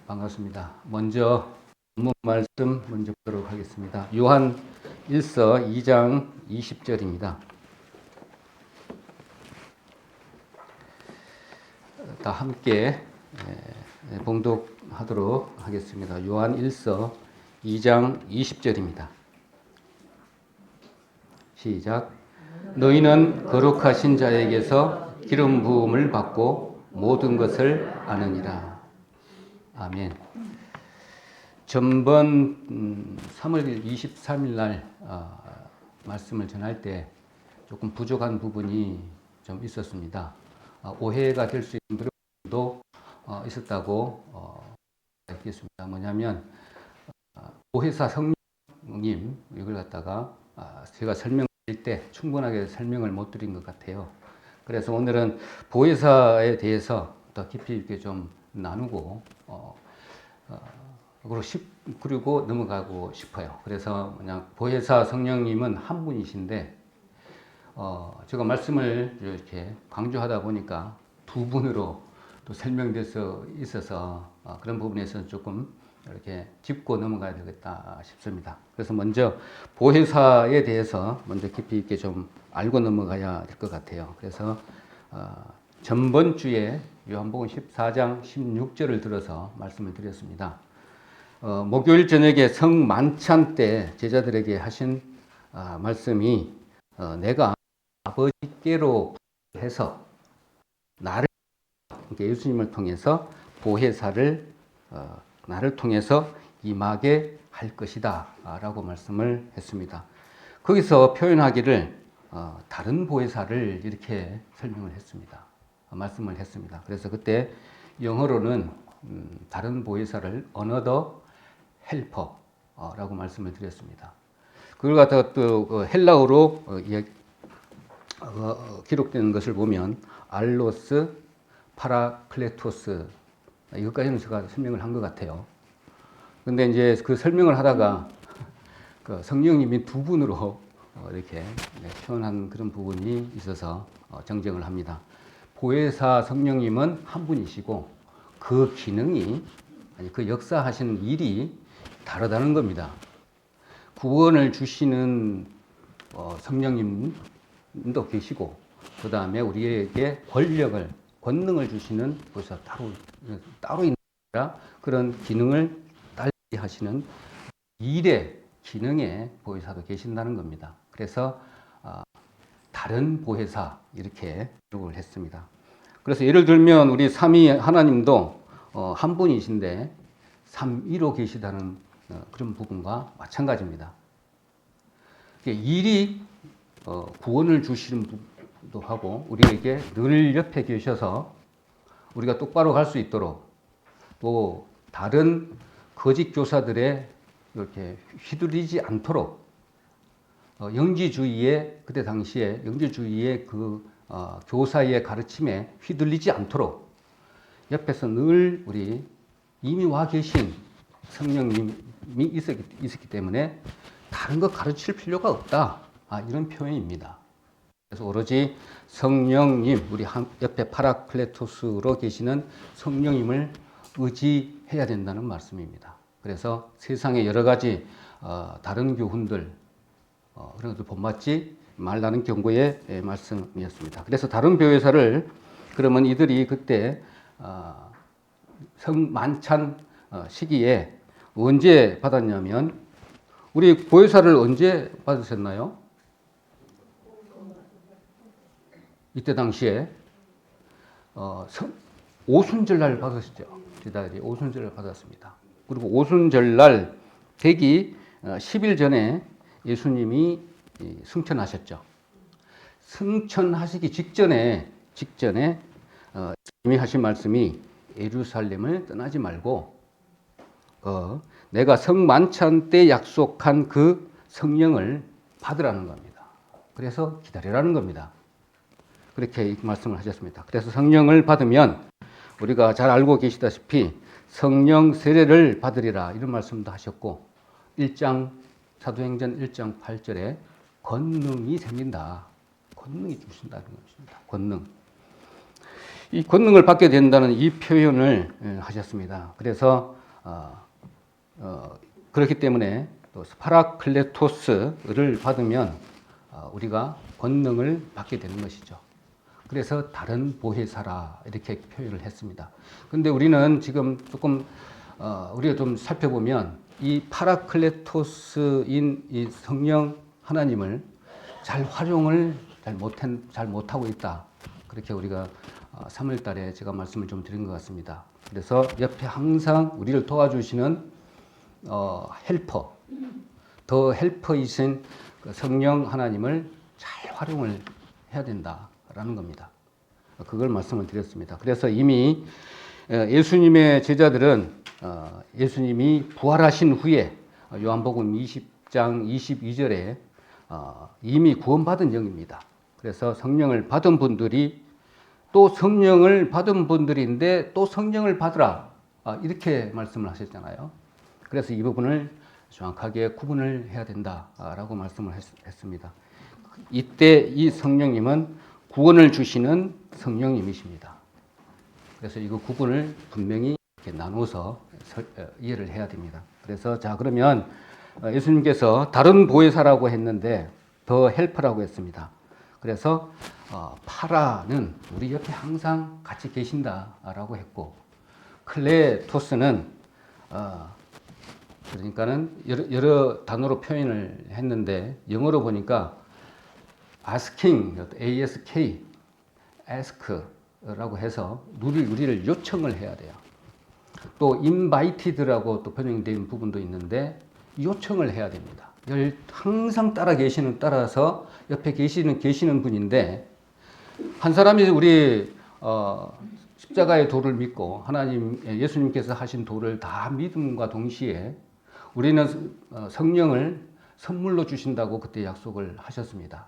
반갑습니다. 먼저 본문 말씀 먼저 보도록 하겠습니다. 요한 1서 2장 20절입니다. 다 함께 봉독하도록 하겠습니다. 요한 1서 2장 20절입니다. 시작. 너희는 거룩하신 자에게서 기름 부음을 받고 모든 것을 아느니라. 아멘. 전번 3월 23일 날 말씀을 전할 때 조금 부족한 부분이 좀 있었습니다. 오해가 될 수 있는 부분도 있었다고 알겠습니다. 뭐냐면 보혜사 성령님 이걸 갖다가 제가 설명할 때 충분하게 설명을 못 드린 것 같아요. 그래서 오늘은 보혜사에 대해서 더 깊이 있게 좀 나누고 그리고 넘어가고 싶어요. 그래서 그냥 보혜사 성령님은 한 분이신데 제가 말씀을 이렇게 강조하다 보니까 두 분으로 또 설명돼서 있어서 그런 부분에서 조금 이렇게 짚고 넘어가야 되겠다 싶습니다. 그래서 먼저 보혜사에 대해서 먼저 깊이 있게 좀 알고 넘어가야 될 것 같아요. 그래서 전번 주에 요한복음 14장 16절을 들어서 말씀을 드렸습니다. 목요일 저녁에 성만찬 때 제자들에게 하신 말씀이 내가 아버지께로 해서 나를 예수님을 통해서 보혜사를 나를 통해서 임하게 할 것이다 라고 말씀을 했습니다. 거기서 표현하기를 다른 보혜사를 이렇게 설명을 했습니다. 말씀을 했습니다. 그래서 그때 영어로는 다른 보혜사를 another helper라고 말씀을 드렸습니다. 그걸 갖다가 또 헬라어로 기록되는 것을 보면 알로스 파라클레토스 이것까지는 제가 설명을 한 것 같아요. 근데 이제 그 설명을 하다가 그 성령님이 두 분으로 이렇게 표현한 그런 부분이 있어서 정정을 합니다. 보혜사 성령님은 한 분이시고 그 기능이 아니 그 역사하시는 일이 다르다는 겁니다. 구원을 주시는 성령님도 계시고 그 다음에 우리에게 권능을 주시는 보혜사 따로 있는 그런 기능을 달리 하시는 일의 기능의 보혜사도 계신다는 겁니다. 그래서 다른 보혜사 이렇게 기록을 했습니다. 그래서 예를 들면 우리 삼위 하나님도 한 분이신데 삼위로 계시다는 그런 부분과 마찬가지입니다. 일이 구원을 주시는 분도 하고 우리에게 늘 옆에 계셔서 우리가 똑바로 갈 수 있도록 또 다른 거짓 교사들의 이렇게 휘둘리지 않도록 영지주의의 그때 당시에 영지주의의 그 교사의 가르침에 휘둘리지 않도록 옆에서 늘 우리 이미 와 계신 성령님이 있었기 때문에 다른 거 가르칠 필요가 없다. 이런 표현입니다. 그래서 오로지 성령님, 우리 옆에 파라클레토스로 계시는 성령님을 의지해야 된다는 말씀입니다. 그래서 세상에 여러 가지 다른 교훈들 그런 것들 본받지 말라는 경고의 말씀이었습니다. 그래서 다른 보혜사를 그러면 이들이 그때 성만찬 시기에 언제 받았냐면 우리 보혜사를 언제 받으셨나요? 이때 당시에 오순절날 받으셨죠. 제자들이 오순절날 받았습니다. 그리고 오순절날 되기 10일 전에 예수님이 승천하셨죠. 승천하시기 직전에 예수님이 하신 말씀이 예루살렘을 떠나지 말고 내가 성만찬 때 약속한 그 성령을 받으라는 겁니다. 그래서 기다리라는 겁니다. 그렇게 말씀을 하셨습니다. 그래서 성령을 받으면 우리가 잘 알고 계시다시피 성령 세례를 받으리라 이런 말씀도 하셨고 사도행전 1장 8절에 권능이 생긴다. 권능이 주신다는 것입니다. 권능. 이 권능을 받게 된다는 이 표현을 하셨습니다. 그래서 그렇기 때문에 또 스파라클레토스를 받으면 우리가 권능을 받게 되는 것이죠. 그래서 다른 보혜사라 이렇게 표현을 했습니다. 근데 우리는 지금 조금 우리가 좀 살펴보면 이 파라클레토스인 이 성령 하나님을 잘 활용을 잘 못하고 있다. 그렇게 우리가 3월 달에 제가 말씀을 좀 드린 것 같습니다. 그래서 옆에 항상 우리를 도와주시는 헬퍼, 더 헬퍼이신 그 성령 하나님을 잘 활용을 해야 된다라는 겁니다. 그걸 말씀을 드렸습니다. 그래서 이미 예수님의 제자들은 예수님이 부활하신 후에 요한복음 20장 22절에 이미 구원받은 영입니다. 그래서 성령을 받은 분들이 또 성령을 받은 분들인데 또 성령을 받으라 이렇게 말씀을 하셨잖아요. 그래서 이 부분을 정확하게 구분을 해야 된다라고 말씀을 했습니다. 이때 이 성령님은 구원을 주시는 성령님이십니다. 그래서 이거 구분을 분명히 이렇게 나눠서 이해를 해야 됩니다. 그래서 자 그러면 예수님께서 다른 보혜사라고 했는데 더 헬퍼라고 했습니다. 그래서 파라는 우리 옆에 항상 같이 계신다라고 했고 클레토스는 그러니까는 여러 단어로 표현을 했는데 영어로 보니까 asking, ask, ask라고 해서 우리를 요청을 해야 돼요. 또 invited라고 또 번역된 부분도 있는데 요청을 해야 됩니다. 항상 따라서 옆에 계시는 분인데 한 사람이 우리 십자가의 도를 믿고 하나님 예수님께서 하신 도를 다 믿음과 동시에 우리는 성령을 선물로 주신다고 그때 약속을 하셨습니다.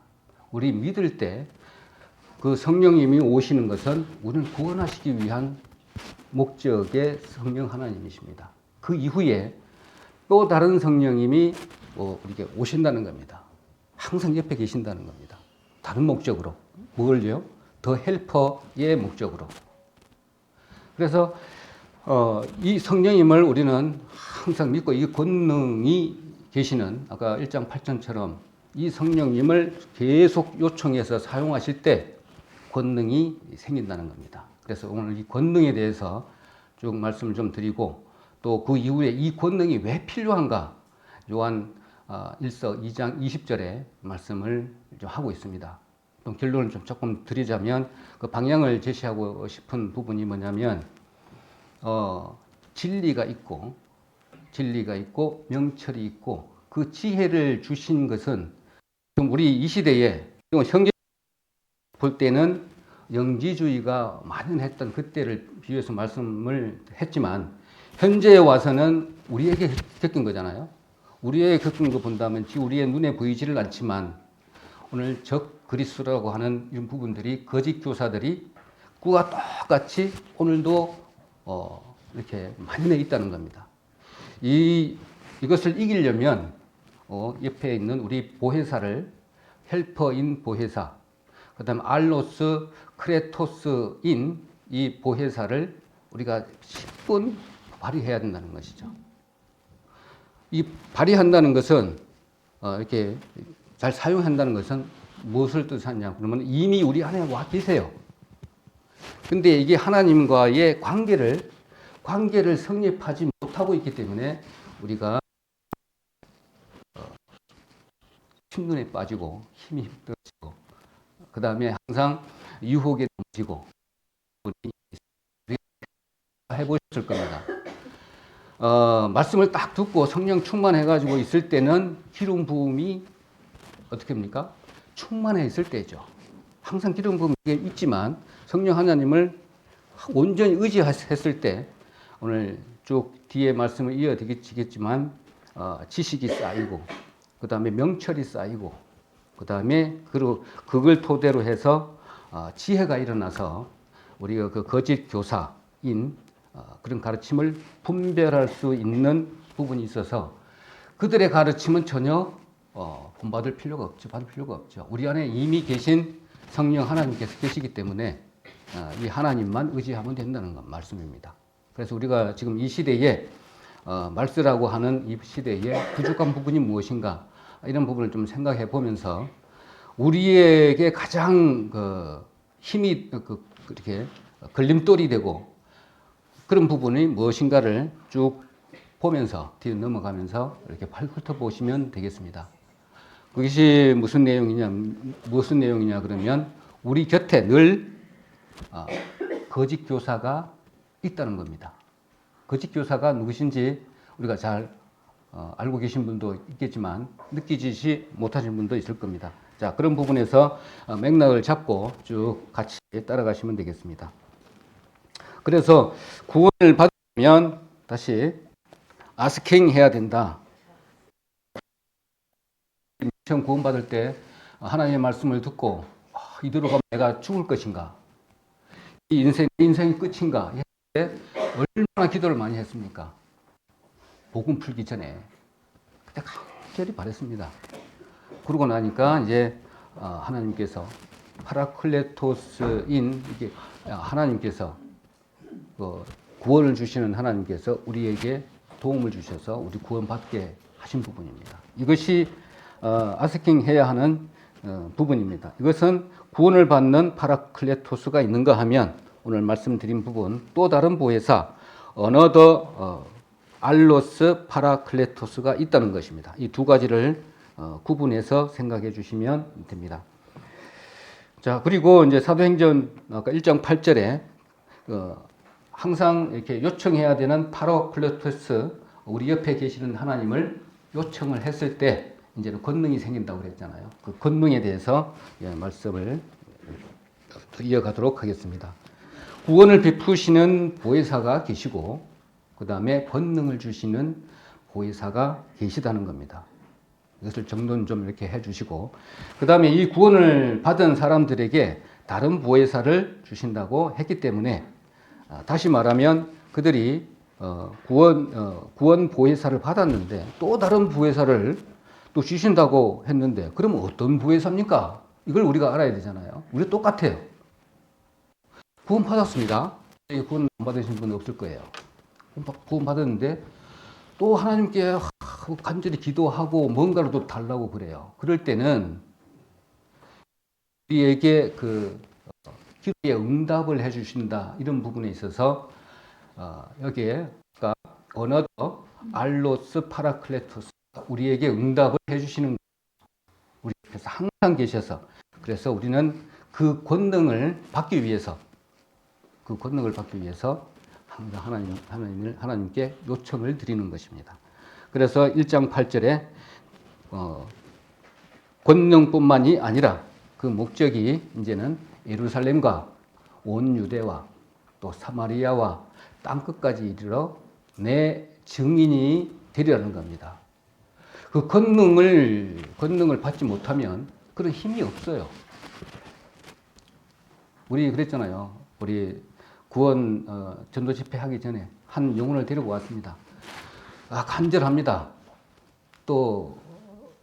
우리 믿을 때 그 성령님이 오시는 것은 우리를 구원하시기 위한 목적의 성령 하나님이십니다. 그 이후에 또 다른 성령님이 이렇게 오신다는 겁니다. 항상 옆에 계신다는 겁니다. 다른 목적으로. 뭘요? 더 헬퍼의 목적으로. 그래서 이 성령님을 우리는 항상 믿고 이 권능이 계시는 아까 1장 8절처럼 이 성령님을 계속 요청해서 사용하실 때 권능이 생긴다는 겁니다. 그래서 오늘 이 권능에 대해서 쭉 말씀을 좀 드리고 또 그 이후에 이 권능이 왜 필요한가 요한 1서 2장 20절에 말씀을 좀 하고 있습니다. 또 결론을 좀 조금 드리자면 그 방향을 제시하고 싶은 부분이 뭐냐면 진리가 있고 명철이 있고 그 지혜를 주신 것은 지금 우리 이 시대에 성경 볼 때는 영지주의가 만연했던 그때를 비유해서 말씀을 했지만 현재에 와서는 우리에게 겪은 거잖아요. 우리에게 겪은 거 본다면 우리의 눈에 보이지를 않지만 오늘 적 그리스도라고 하는 이런 부분들이 거짓 교사들이 그와 똑같이 오늘도 이렇게 만연해 있다는 겁니다. 이것을 이기려면 옆에 있는 우리 보혜사를 헬퍼인 보혜사, 그 다음에 알로스 크레토스인 이 보혜사를 우리가 10분 발휘해야 된다는 것이죠. 이 발휘한다는 것은 이렇게 잘 사용한다는 것은 무엇을 뜻하냐 그러면 이미 우리 안에 와 계세요. 근데 이게 하나님과의 관계를 성립하지 못하고 있기 때문에 우리가 힘눈에 빠지고 힘이 떨어지고 그 다음에 항상 유혹에 넘어지고 해보셨을 겁니다. 말씀을 딱 듣고 성령 충만해가지고 있을 때는 기름 부음이 어떻게 합니까? 충만해 있을 때죠. 항상 기름 부음이 있지만 성령 하나님을 온전히 의지했을 때 오늘 쭉 뒤에 말씀을 이어드리겠지만 지식이 쌓이고 그 다음에 명철이 쌓이고 그 다음에 그걸 토대로 해서 지혜가 일어나서 우리가 그 거짓 교사인 그런 가르침을 분별할 수 있는 부분이 있어서 그들의 가르침은 전혀 받을 필요가 없죠. 우리 안에 이미 계신 성령 하나님께서 계시기 때문에 이 하나님만 의지하면 된다는 말씀입니다. 그래서 우리가 지금 이 시대에 말세라고 하는 이 시대에 부족한 부분이 무엇인가 이런 부분을 좀 생각해 보면서 우리에게 가장 힘이 이렇게 걸림돌이 되고 그런 부분이 무엇인가를 쭉 보면서 뒤로 넘어가면서 이렇게 훑어보시면 되겠습니다. 그것이 무슨 내용이냐 그러면 우리 곁에 늘 거짓 교사가 있다는 겁니다. 거짓 교사가 누구신지 우리가 잘 알고 계신 분도 있겠지만 느끼지 못하신 분도 있을 겁니다. 자, 그런 부분에서 맥락을 잡고 쭉 같이 따라가시면 되겠습니다. 그래서 구원을 받으면 다시 아스킹 해야 된다. 처음 구원받을 때 하나님의 말씀을 듣고 이대로 가면 내가 죽을 것인가? 이 인생이 끝인가? 얼마나 기도를 많이 했습니까? 복음 풀기 전에 그때 간절히 바랬습니다. 그러고 나니까 이제 하나님께서 파라클레토스인 이게 하나님께서 구원을 주시는 하나님께서 우리에게 도움을 주셔서 우리 구원받게 하신 부분입니다. 이것이 아스킹 해야 하는 부분입니다. 이것은 구원을 받는 파라클레토스가 있는가 하면 오늘 말씀드린 부분 또 다른 보혜사 어너더 알로스 파라클레토스가 있다는 것입니다. 이 두 가지를 구분해서 생각해 주시면 됩니다. 자, 그리고 이제 사도행전 아까 1장 8절에 항상 이렇게 요청해야 되는 파라클레토스 우리 옆에 계시는 하나님을 요청을 했을 때 이제는 권능이 생긴다고 그랬잖아요. 그 권능에 대해서 말씀을 이어가도록 하겠습니다. 구원을 베푸시는 보혜사가 계시고 그 다음에 권능을 주시는 보혜사가 계시다는 겁니다. 이것을 정돈 좀 이렇게 해주시고 그 다음에 이 구원을 받은 사람들에게 다른 보혜사를 주신다고 했기 때문에 다시 말하면 그들이 구원 보혜사를 받았는데 또 다른 보혜사를 또 주신다고 했는데 그러면 어떤 보혜사입니까? 이걸 우리가 알아야 되잖아요. 우리 똑같아요. 구원 받았습니다. 구원 안 받으신 분 없을 거예요. 구원 받았는데 또 하나님께 간절히 기도하고 뭔가를 또 달라고 그래요. 그럴 때는 우리에게 기도에 응답을 해주신다 이런 부분에 있어서 여기에 어너더 알로스 파라클레토스 우리에게 응답을 해주시는 우리 옆에서 항상 계셔서 그래서 우리는 그 권능을 받기 위해서 항상 하나님께 요청을 드리는 것입니다. 그래서 1장 8절에 권능뿐만이 아니라 그 목적이 이제는 예루살렘과 온 유대와 또 사마리아와 땅끝까지 이르러 내 증인이 되리라는 겁니다. 그 권능을 받지 못하면 그런 힘이 없어요. 우리 그랬잖아요. 우리 구원 전도 집회 하기 전에 한 영혼을 데리고 왔습니다. 간절합니다. 또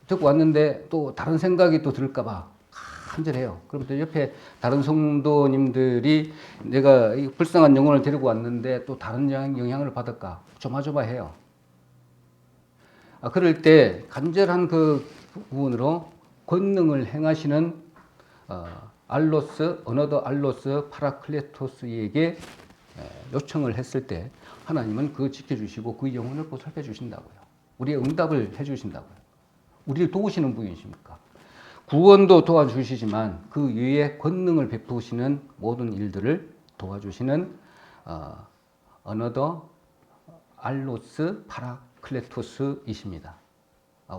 듣고 왔는데 또 다른 생각이 또 들을까봐 간절해요. 그럼 또 옆에 다른 성도님들이 내가 이 불쌍한 영혼을 데리고 왔는데 또 다른 영향을 받을까 조마조마해요. 그럴 때 간절한 그 부분으로 권능을 행하시는 어너더 알로스 파라클레토스에게 요청을 했을 때 하나님은 그거 지켜주시고 그 영혼을 보살펴 주신다고요. 우리의 응답을 해주신다고요. 우리를 도우시는 분이십니까? 구원도 도와주시지만 그 위에 권능을 베푸시는 모든 일들을 도와주시는 어너더 알로스 파라클레토스이십니다.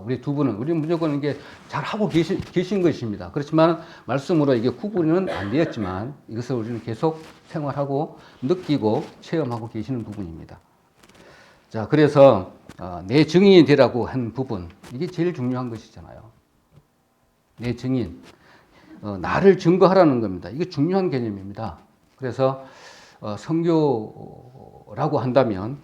우리 두 분은 우리 무조건 이게 잘하고 계신 것입니다. 그렇지만 말씀으로 이게 구분은 안 되었지만 이것을 우리는 계속 생활하고 느끼고 체험하고 계시는 부분입니다. 자, 그래서 내 증인이 되라고 한 부분 이게 제일 중요한 것이잖아요. 내 증인, 나를 증거하라는 겁니다. 이게 중요한 개념입니다. 그래서 선교라고 한다면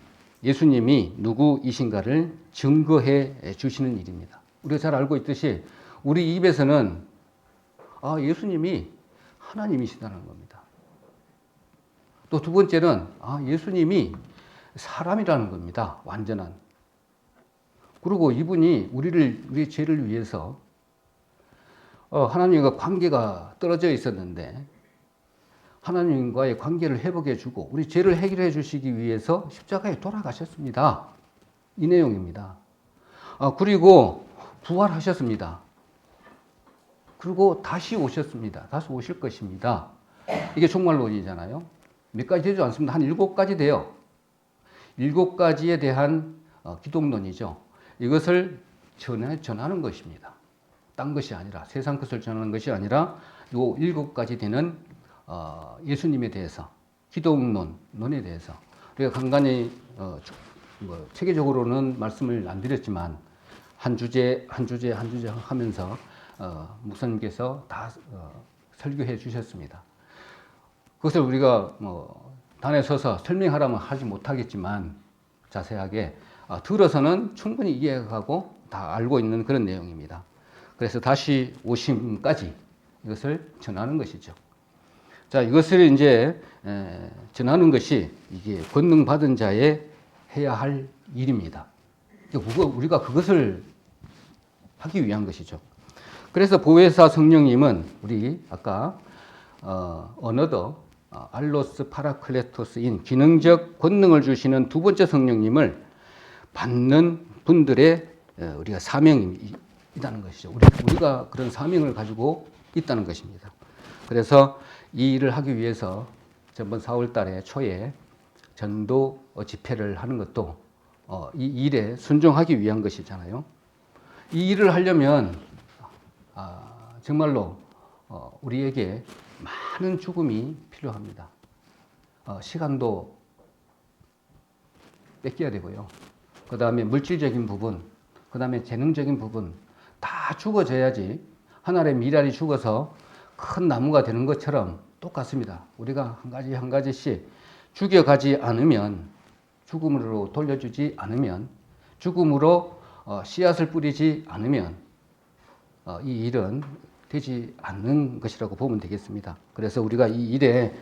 예수님이 누구이신가를 증거해 주시는 일입니다. 우리가 잘 알고 있듯이 우리 입에서는 예수님이 하나님이시다는 겁니다. 또 두 번째는 예수님이 사람이라는 겁니다. 완전한. 그리고 이분이 우리의 죄를 위해서 하나님과 관계가 떨어져 있었는데 하나님과의 관계를 회복해 주고 우리 죄를 해결해 주시기 위해서 십자가에 돌아가셨습니다. 이 내용입니다. 그리고 부활하셨습니다. 그리고 다시 오셨습니다. 다시 오실 것입니다. 이게 종말론이잖아요. 몇 가지 되지 않습니다. 한 7가지 돼요. 7가지에 대한 기독론이죠. 이것을 전하는 것입니다. 딴 것이 아니라, 세상 것을 전하는 것이 아니라 요 7가지 되는 예수님에 대해서, 기독론에 대해서 우리가 간간히 체계적으로는 말씀을 안 드렸지만 한 주제 하면서 목사님께서 다 설교해 주셨습니다. 그것을 우리가 단에 서서 설명하라면 하지 못하겠지만 자세하게 들어서는 충분히 이해하고 다 알고 있는 그런 내용입니다. 그래서 다시 오심까지 이것을 전하는 것이죠. 자, 이것을 이제 전하는 것이 이게 권능 받은 자의 해야 할 일입니다. 우리가 그것을 하기 위한 것이죠. 그래서 보혜사 성령님은 우리 아까 어너더 알로스 파라클레토스인 기능적 권능을 주시는 두 번째 성령님을 받는 분들의 우리가 사명이라는 것이죠. 우리가 그런 사명을 가지고 있다는 것입니다. 그래서 이 일을 하기 위해서 전번 4월 달에 초에 전도 집회를 하는 것도 이 일에 순종하기 위한 것이잖아요. 이 일을 하려면 정말로 우리에게 많은 죽음이 필요합니다. 시간도 뺏겨야 되고요. 그 다음에 물질적인 부분, 그 다음에 재능적인 부분 다 죽어져야지 하늘의 미랄이 죽어서 큰 나무가 되는 것처럼 똑같습니다. 우리가 한 가지씩 죽여가지 않으면, 죽음으로 돌려주지 않으면, 죽음으로 씨앗을 뿌리지 않으면 이 일은 되지 않는 것이라고 보면 되겠습니다. 그래서 우리가 이 일에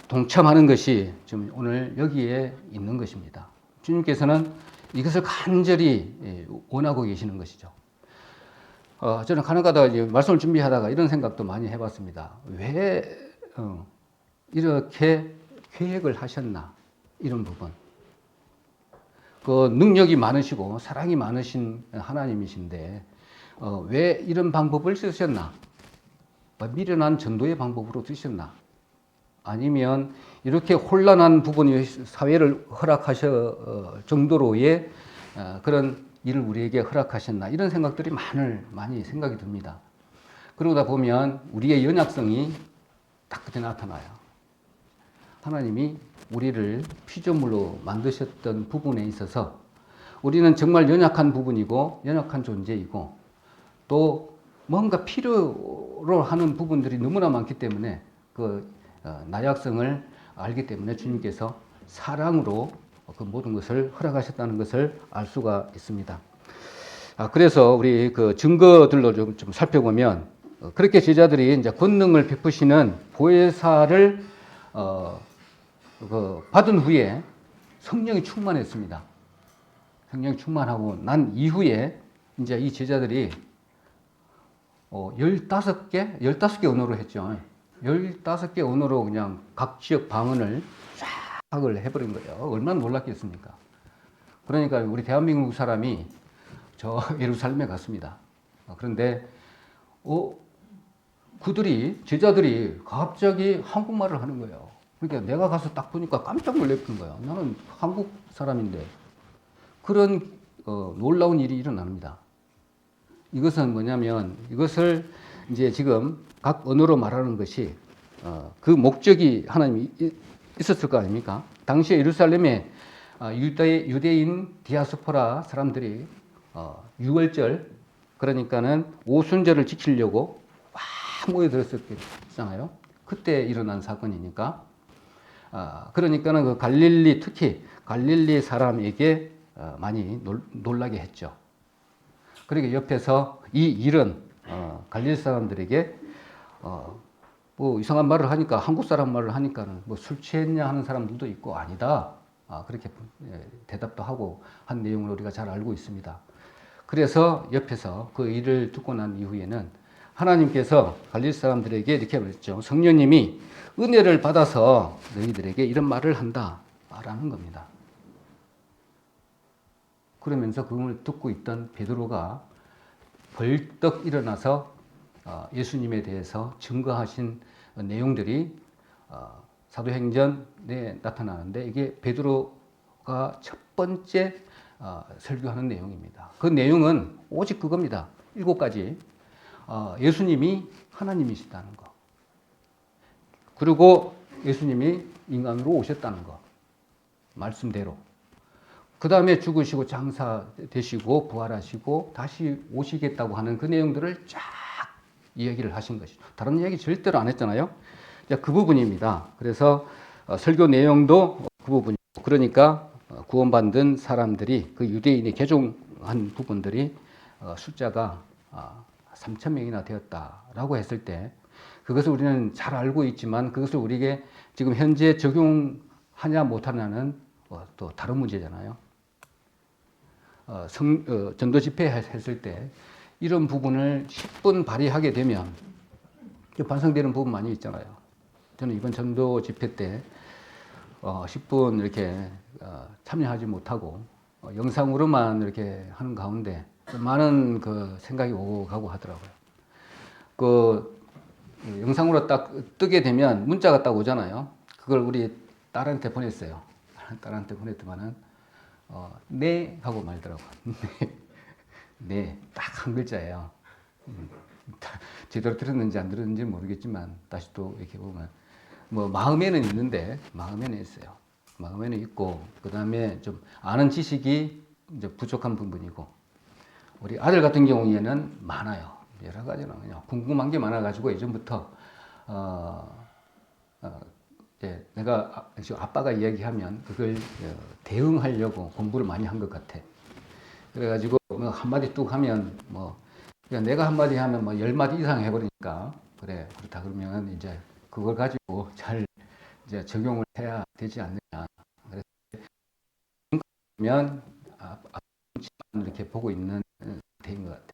동참하는 것이 지금 오늘 여기에 있는 것입니다. 주님께서는 이것을 간절히 원하고 계시는 것이죠. 저는 가는 가다가 이제 말씀을 준비하다가 이런 생각도 많이 해봤습니다. 왜 이렇게 계획을 하셨나, 이런 부분. 그 능력이 많으시고 사랑이 많으신 하나님이신데 왜 이런 방법을 쓰셨나? 미련한 전도의 방법으로 쓰셨나? 아니면 이렇게 혼란한 부분이 사회를 허락하실 정도로의 그런 일을 우리에게 허락하셨나? 이런 생각들이 많이 생각이 듭니다. 그러다 보면 우리의 연약성이 딱 그때 나타나요. 하나님이 우리를 피조물로 만드셨던 부분에 있어서 우리는 정말 연약한 부분이고 연약한 존재이고 또 뭔가 필요로 하는 부분들이 너무나 많기 때문에 그 나약성을 알기 때문에 주님께서 사랑으로 그 모든 것을 허락하셨다는 것을 알 수가 있습니다. 그래서 우리 그 증거들로 좀 살펴보면 그렇게 제자들이 이제 권능을 베푸시는 보혜사를 받은 후에 성령이 충만했습니다. 성령이 충만하고 난 이후에 이제 이 제자들이 15개 언어로 했죠. 15개 언어로 그냥 각 지역 방언을 쫙 해버린 거예요. 얼마나 놀랐겠습니까? 그러니까 우리 대한민국 사람이 저 예루살렘에 갔습니다. 그런데 제자들이 갑자기 한국말을 하는 거예요. 그러니까 내가 가서 딱 보니까 깜짝 놀랐던 거예요. 나는 한국 사람인데. 그런 놀라운 일이 일어납니다. 이것은 뭐냐면 이것을 이제 지금 각 언어로 말하는 것이 그 목적이 하나님이 있었을 거 아닙니까? 당시에 예루살렘에 유대인 디아스포라 사람들이 유월절, 그러니까는 오순절을 지키려고 막 모여들었었잖아요. 그때 일어난 사건이니까. 그러니까는 그 갈릴리, 특히 갈릴리 사람에게 많이 놀라게 했죠. 그러니까 옆에서 이 일은 갈릴리 사람들에게 뭐 이상한 말을 하니까 한국 사람 말을 하니까는 뭐 술 취했냐 하는 사람들도 있고 아니다. 그렇게 대답도 하고 한 내용을 우리가 잘 알고 있습니다. 그래서 옆에서 그 일을 듣고 난 이후에는 하나님께서 갈릴 사람들에게 이렇게 말했죠. 성령님이 은혜를 받아서 너희들에게 이런 말을 한다라는 겁니다. 그러면서 그걸 듣고 있던 베드로가 벌떡 일어나서 예수님에 대해서 증거하신 내용들이 사도행전에 나타나는데 이게 베드로가 첫 번째 설교하는 내용입니다. 그 내용은 오직 그겁니다. 7가지. 예수님이 하나님이시다는 거. 그리고 예수님이 인간으로 오셨다는 거. 말씀대로. 그 다음에 죽으시고 장사되시고 부활하시고 다시 오시겠다고 하는 그 내용들을 쫙 이야기를 하신 것이죠. 다른 이야기 절대로 안 했잖아요. 그 부분입니다. 그래서 설교 내용도 그 부분이고, 그러니까 구원받은 사람들이 그 유대인이 개종한 부분들이 숫자가 3,000명이나 되었다라고 했을 때 그것을 우리는 잘 알고 있지만 그것을 우리에게 지금 현재 적용하냐 못하냐는 또 다른 문제잖아요. 전도 집회 했을 때 이런 부분을 10분 발휘하게 되면 반성되는 부분 많이 있잖아요. 저는 이번 전도 집회 때 10분 이렇게 참여하지 못하고 영상으로만 이렇게 하는 가운데 많은 그 생각이 오고 가고 하더라고요. 그 영상으로 딱 뜨게 되면 문자가 딱 오잖아요. 그걸 우리 딸한테 보냈어요. 딸한테 보냈더만은 네 하고 말더라고. 네, 딱 한 글자예요. 제대로 들었는지 안 들었는지 모르겠지만 다시 또 이렇게 보면 뭐 마음에는 있는데 마음에는 있어요. 마음에는 있고 그 다음에 좀 아는 지식이 이제 부족한 부분이고 우리 아들 같은 경우에는 많아요. 여러 가지는 그냥 궁금한 게 많아가지고 예전부터 내가 지금 아빠가 이야기하면 그걸 대응하려고 공부를 많이 한 것 같아. 그래가지고 뭐 한마디 뚝 하면 뭐 그냥 내가 한마디 하면 뭐 10마디 이상 해버리니까 그래 그렇다 그러면 이제 그걸 가지고 잘 이제 적용을 해야 되지 않느냐. 그래서 그러면 이렇게 보고 있는 상태인 것 같아.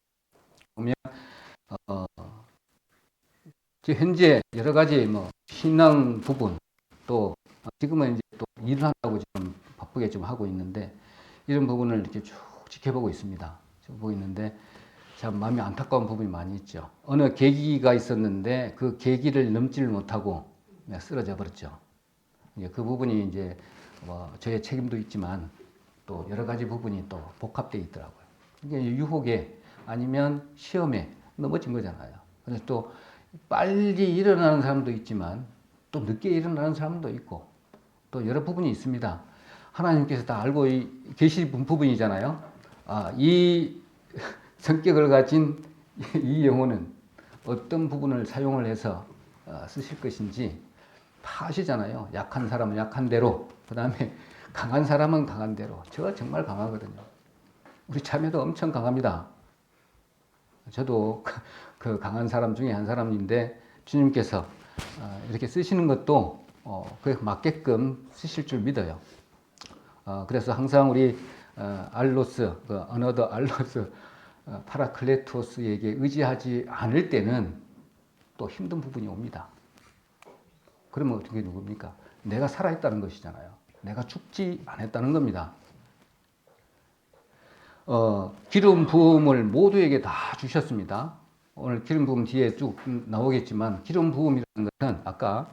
보면 현재 여러 가지 뭐 신앙 부분 또 지금은 이제 또 일을 한다고 지금 바쁘게 좀 하고 있는데 이런 부분을 이렇게 쭉 지켜보고 있습니다. 보고 있는데 참 마음이 안타까운 부분이 많이 있죠. 어느 계기가 있었는데 그 계기를 넘지를 못하고 쓰러져 버렸죠. 그 부분이 이제 뭐 저의 책임도 있지만 또 여러 가지 부분이 또 복합되어 있더라고요. 이게 유혹에 아니면 시험에 넘어진 거잖아요. 그래서 또 빨리 일어나는 사람도 있지만 또 늦게 일어나는 사람도 있고 또 여러 부분이 있습니다. 하나님께서 다 알고 계신 부분이잖아요. 이 성격을 가진 이 영혼은 어떤 부분을 사용을 해서 쓰실 것인지 다 아시잖아요. 약한 사람은 약한 대로, 그 다음에 강한 사람은 강한 대로. 제가 정말 강하거든요. 우리 자매도 엄청 강합니다. 저도 그 강한 사람 중에 한 사람인데 주님께서 이렇게 쓰시는 것도 그에 맞게끔 쓰실 줄 믿어요. 그래서 항상 우리 알로스, 어너더 알로스 파라클레토스에게 의지하지 않을 때는 또 힘든 부분이 옵니다. 그러면 어떻게 누굽니까? 내가 살아있다는 것이잖아요. 내가 죽지 않았다는 겁니다. 기름 부음을 모두에게 다 주셨습니다. 오늘 기름 부음 뒤에 쭉 나오겠지만 기름 부음이라는 것은 아까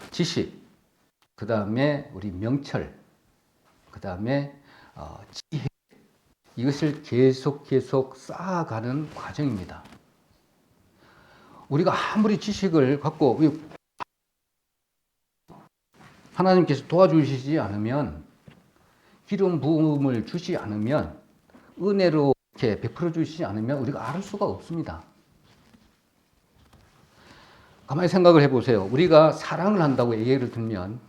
지식, 그 다음에 우리 명철, 그 다음에 지혜, 이것을 계속 쌓아가는 과정입니다. 우리가 아무리 지식을 갖고 하나님께서 도와주시지 않으면 기름 부음을 주지 않으면 은혜로 이렇게 베풀어 주시지 않으면 우리가 알을 수가 없습니다. 가만히 생각을 해보세요. 우리가 사랑을 한다고 얘기를 들면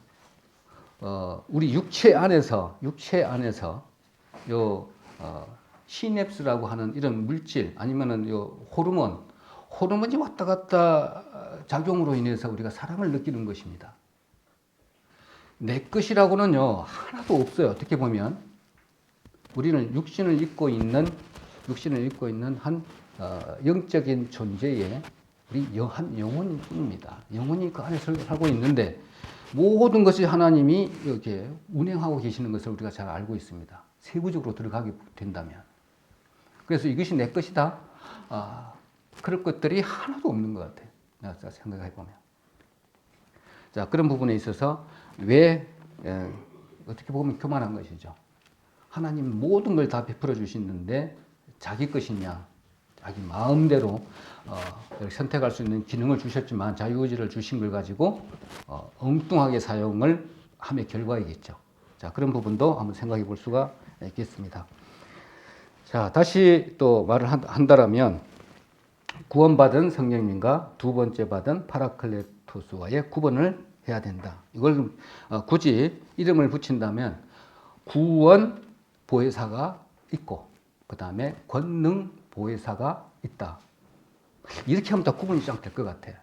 우리 육체 안에서 요 시냅스라고 하는 이런 물질 아니면은 요 호르몬이 왔다 갔다 작용으로 인해서 우리가 사랑을 느끼는 것입니다. 내 것이라고는요 하나도 없어요. 어떻게 보면 우리는 육신을 입고 있는 한 영적인 존재의 우리 한 영혼입니다. 영혼이 그 안에 살고 있는데 모든 것이 하나님이 이렇게 운행하고 계시는 것을 우리가 잘 알고 있습니다. 세부적으로 들어가게 된다면. 그래서 이것이 내 것이다. 그럴 것들이 하나도 없는 것 같아요. 내가 생각해 보면. 자, 그런 부분에 있어서 왜 어떻게 보면 교만한 것이죠. 하나님 모든 걸 다 베풀어 주시는데 자기 것이냐, 자기 마음대로 선택할 수 있는 기능을 주셨지만 자유의지를 주신 걸 가지고 엉뚱하게 사용을 함의 결과이겠죠. 자, 그런 부분도 한번 생각해 볼 수가 있겠습니다. 자, 다시 또 말을 한다라면 구원받은 성령님과 두 번째 받은 파라클레토스와의 구분을 해야 된다. 이걸 굳이 이름을 붙인다면 구원 보혜사가 있고 그 다음에 권능 보혜사가 있다. 이렇게 하면 다 구분이 쫙 될 것 같아요.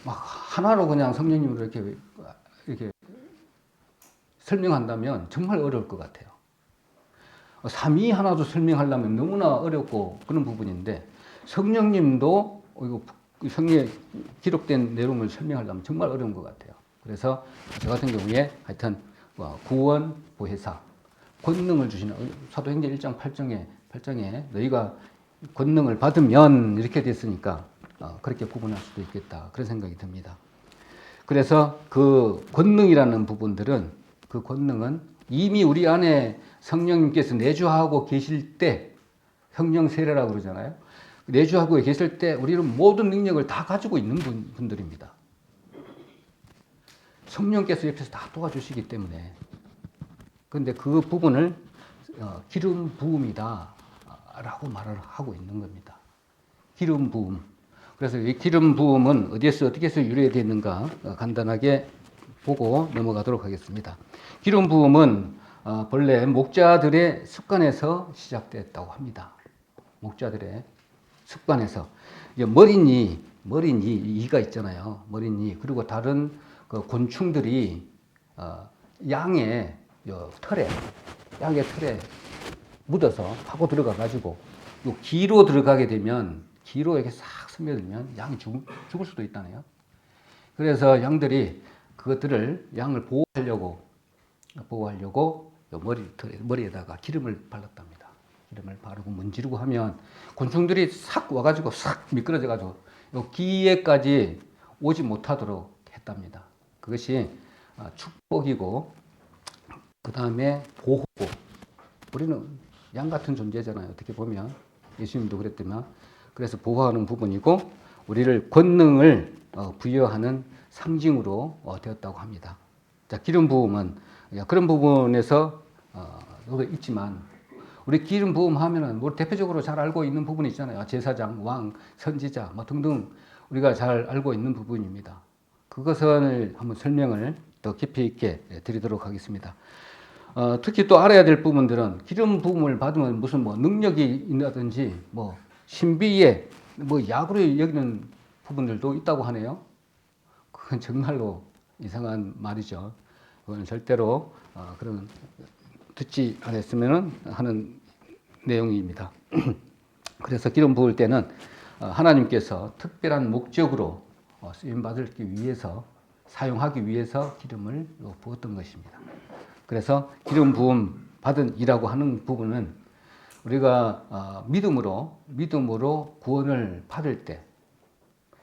막 하나로 그냥 성령님으로 이렇게 설명한다면 정말 어려울 것 같아요. 삼위 하나도 설명하려면 너무나 어렵고 그런 부분인데 성령님도 이거 성경에 기록된 내용을 설명하려면 정말 어려운 것 같아요. 그래서 저 같은 경우에 하여튼 구원 보혜사 권능을 주시는 사도행전 1장 8장에 너희가 권능을 받으면 이렇게 됐으니까 그렇게 구분할 수도 있겠다 그런 생각이 듭니다. 그래서 그 권능이라는 부분들은 그 권능은 이미 우리 안에 성령님께서 내주하고 계실 때 성령 세례라고 그러잖아요. 내주하고 계실 때 우리는 모든 능력을 다 가지고 있는 분들입니다. 성령께서 옆에서 다 도와주시기 때문에. 그런데 그 부분을 기름 부음이다 라고 말을 하고 있는 겁니다. 기름 부음. 그래서 이 기름 부음은 어디에서 어떻게 해서 유래되는가 간단하게 보고 넘어가도록 하겠습니다. 기름 부음은 본래 목자들의 습관에서 시작됐다고 합니다. 목자들의 습관에서 머리니 이가 있잖아요. 머리니 그리고 다른 그 곤충들이 양의 털에 묻어서 파고 들어가 가지고 요 기로 들어가게 되면 기로 이렇게 싹 스며들면 양이 죽을 수도 있다네요. 그래서 양들이 그것들을 양을 보호하려고 요 머리에다가 기름을 발랐답니다. 기름을 바르고 문지르고 하면 곤충들이 싹 와가지고 싹 미끄러져가지고 요 기에까지 오지 못하도록 했답니다. 그것이 축복이고 그 다음에 보호고 우리는 양 같은 존재잖아요. 어떻게 보면 예수님도 그랬지만 그래서 보호하는 부분이고 우리를 권능을 부여하는 상징으로 되었다고 합니다. 자, 기름 부음은 그런 부분에서 있지만 우리 기름 부음 하면은 뭐 대표적으로 잘 알고 있는 부분이 있잖아요. 제사장, 왕, 선지자 뭐 등등 우리가 잘 알고 있는 부분입니다. 그것을 한번 설명을 더 깊이 있게 드리도록 하겠습니다. 특히 또 알아야 될 부분들은 기름 부음을 받으면 무슨 뭐 능력이 있다든지 뭐 신비에 뭐 약으로 여기는 부분들도 있다고 하네요. 그건 정말로 이상한 말이죠. 그건 절대로 그런 듣지 않았으면 하는 내용입니다. 그래서 기름 부을 때는 하나님께서 특별한 목적으로 쓰임 받기 위해서 사용하기 위해서 기름을 부었던 것입니다. 그래서 기름 부음 받은 이라고 하는 부분은 우리가 믿음으로 구원을 받을 때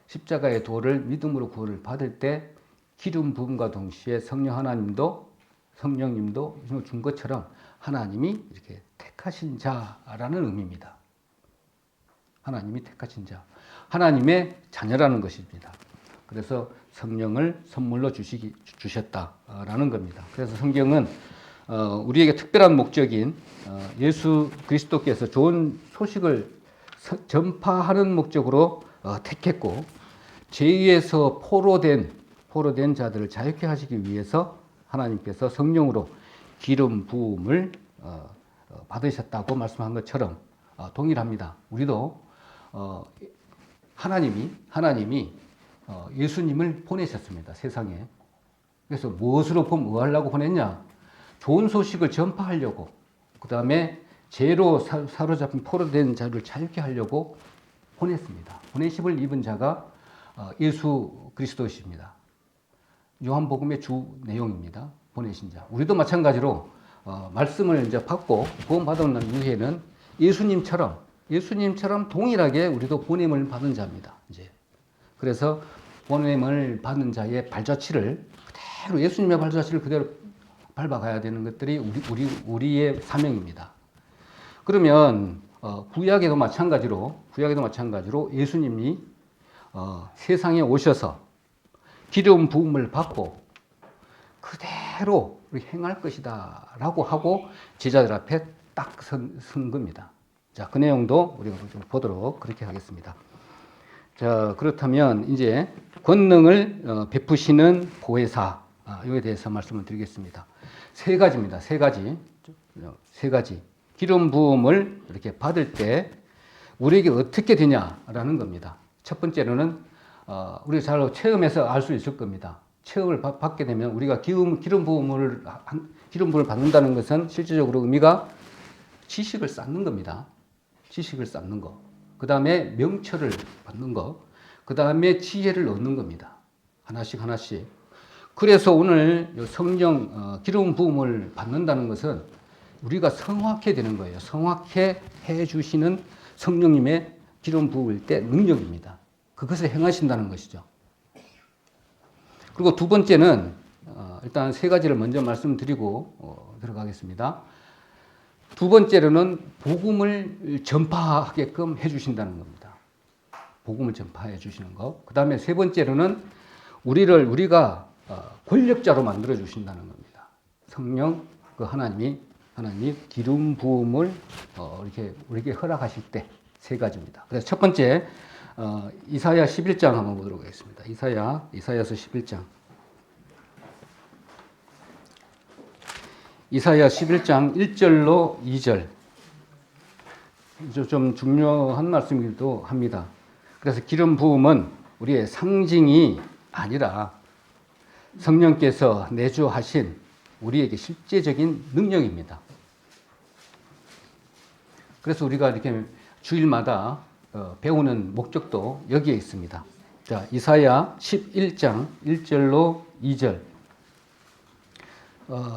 십자가의 도를 믿음으로 구원을 받을 때 기름 부음과 동시에 성령님도 준 것처럼 하나님이 이렇게 택하신 자라는 의미입니다. 하나님이 택하신 자, 하나님의 자녀라는 것입니다. 그래서 성령을 선물로 주셨다라는 겁니다. 그래서 성경은 우리에게 특별한 목적인 예수 그리스도께서 좋은 소식을 전파하는 목적으로 택했고 죄에서 포로된 자들을 자유케 하시기 위해서 하나님께서 성령으로 기름 부음을 받으셨다고 말씀한 것처럼 동일합니다. 우리도 하나님이 예수님을 보내셨습니다. 세상에. 그래서 무엇으로 뭐 하려고 보냈냐? 좋은 소식을 전파하려고, 그 다음에 죄로 사로잡힌 포로된 자를 자유케 하려고 보냈습니다. 보내심을 입은 자가 예수 그리스도이십니다. 요한복음의 주 내용입니다. 보내신 자. 우리도 마찬가지로 말씀을 이제 받고 구원받은 난 이후에는 예수님처럼 동일하게 우리도 보냄을 받은 자입니다. 이제 그래서 보냄을 받는 자의 발자취를 그대로 예수님의 발자취를 그대로 밟아가야 되는 것들이 우리의 사명입니다. 그러면 구약에도 마찬가지로 예수님이 세상에 오셔서 기름 부음을 받고 그대로 행할 것이다라고 하고 제자들 앞에 딱 선 겁니다. 자, 그 내용도 우리가 좀 보도록 그렇게 하겠습니다. 자, 그렇다면 이제 권능을 베푸시는 보혜사, 이거에 대해서 말씀을 드리겠습니다. 세 가지입니다. 세 가지. 기름 부음을 이렇게 받을 때 우리에게 어떻게 되냐라는 겁니다. 첫 번째로는 우리가 잘 체험해서 알 수 있을 겁니다. 체험을 받게 되면 우리가 기름 부음을 받는다는 것은 실질적으로 의미가 지식을 쌓는 겁니다. 지식을 쌓는 거. 그 다음에 명철을 받는 거. 그 다음에 지혜를 얻는 겁니다. 하나씩. 그래서 오늘 성령 기름 부음을 받는다는 것은 우리가 성화케 되는 거예요. 성화케 해 주시는 성령님의 기름 부을 때 능력입니다. 그것을 행하신다는 것이죠. 그리고 두 번째는 일단 세 가지를 먼저 말씀드리고 들어가겠습니다. 두 번째로는 복음을 전파하게끔 해주신다는 겁니다. 복음을 전파해 주시는 것. 그 다음에 세 번째로는 우리가 권력자로 만들어 주신다는 겁니다. 성령 그 하나님이 기름 부음을 이렇게 우리에게 허락하실 때 세 가지입니다. 그래서 첫 번째 이사야 11장 한번 보도록 하겠습니다. 이사야서 11장. 이사야 11장 1절로 2절. 좀 중요한 말씀이기도 합니다. 그래서 기름 부음은 우리의 상징이 아니라 성령께서 내주하신 우리에게 실제적인 능력입니다. 그래서 우리가 이렇게 주일마다 배우는 목적도 여기에 있습니다. 자, 이사야 11장 1절로 2절.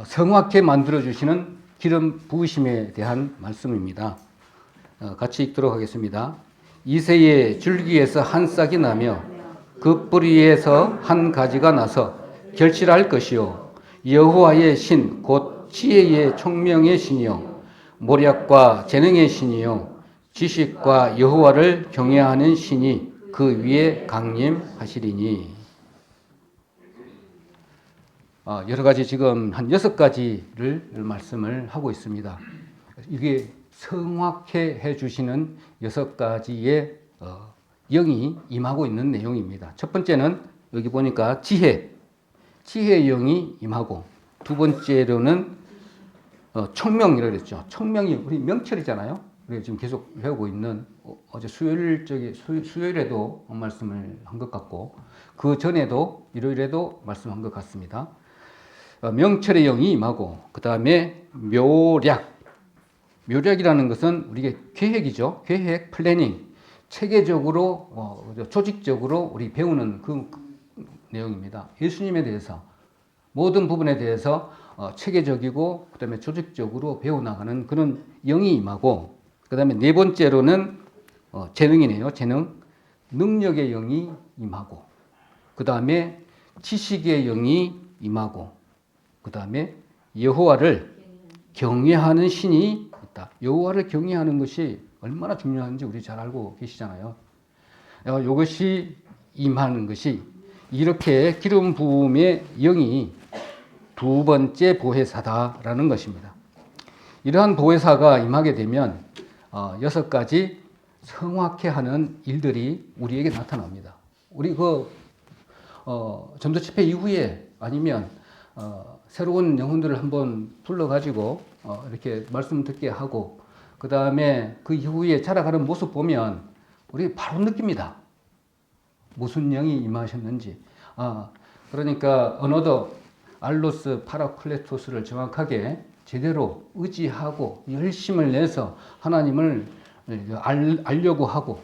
성확하게 만들어주시는 기름 부으심에 대한 말씀입니다. 같이 읽도록 하겠습니다. 이새의 줄기에서 한 싹이 나며 그 뿌리에서 한 가지가 나서 결실할 것이요 여호와의 신 곧 지혜의 총명의 신이요 모략과 재능의 신이요 지식과 여호와를 경외하는 신이 그 위에 강림하시리니. 여러 가지 지금 한 6가지를 말씀을 하고 있습니다. 이게 성확해 해주시는 6가지의 영이 임하고 있는 내용입니다. 첫 번째는 여기 보니까 지혜의 영이 임하고, 두 번째로는 총명이라고 그랬죠. 총명이 우리 명철이잖아요. 우리가 지금 계속 배우고 있는 어제 수요일에도 말씀을 한 것 같고 그 전에도 일요일에도 말씀한 것 같습니다. 명철의 영이 임하고 그 다음에 묘략이라는 것은 우리의 계획이죠. 계획, 플래닝, 체계적으로 조직적으로 우리 배우는 그 내용입니다. 예수님에 대해서 모든 부분에 대해서 체계적이고 그 다음에 조직적으로 배워나가는 그런 영이 임하고, 그 다음에 네 번째로는 재능이네요. 재능, 능력의 영이 임하고, 그 다음에 지식의 영이 임하고, 그 다음에 여호와를 경외하는 신이 있다. 여호와를 경외하는 것이 얼마나 중요한지 우리 잘 알고 계시잖아요. 이것이 임하는 것이 이렇게 기름 부음의 영이 두 번째 보혜사다라는 것입니다. 이러한 보혜사가 임하게 되면 6가지 성확해 하는 일들이 우리에게 나타납니다. 우리 전도 집회 이후에 아니면 새로운 영혼들을 한번 불러가지고 이렇게 말씀 듣게 하고 그 다음에 그 이후에 자라가는 모습 보면 우리 바로 느낍니다. 무슨 영이 임하셨는지. 그러니까 언어도 알로스 파라클레토스를 정확하게 제대로 의지하고 열심을 내서 하나님을 알려고 하고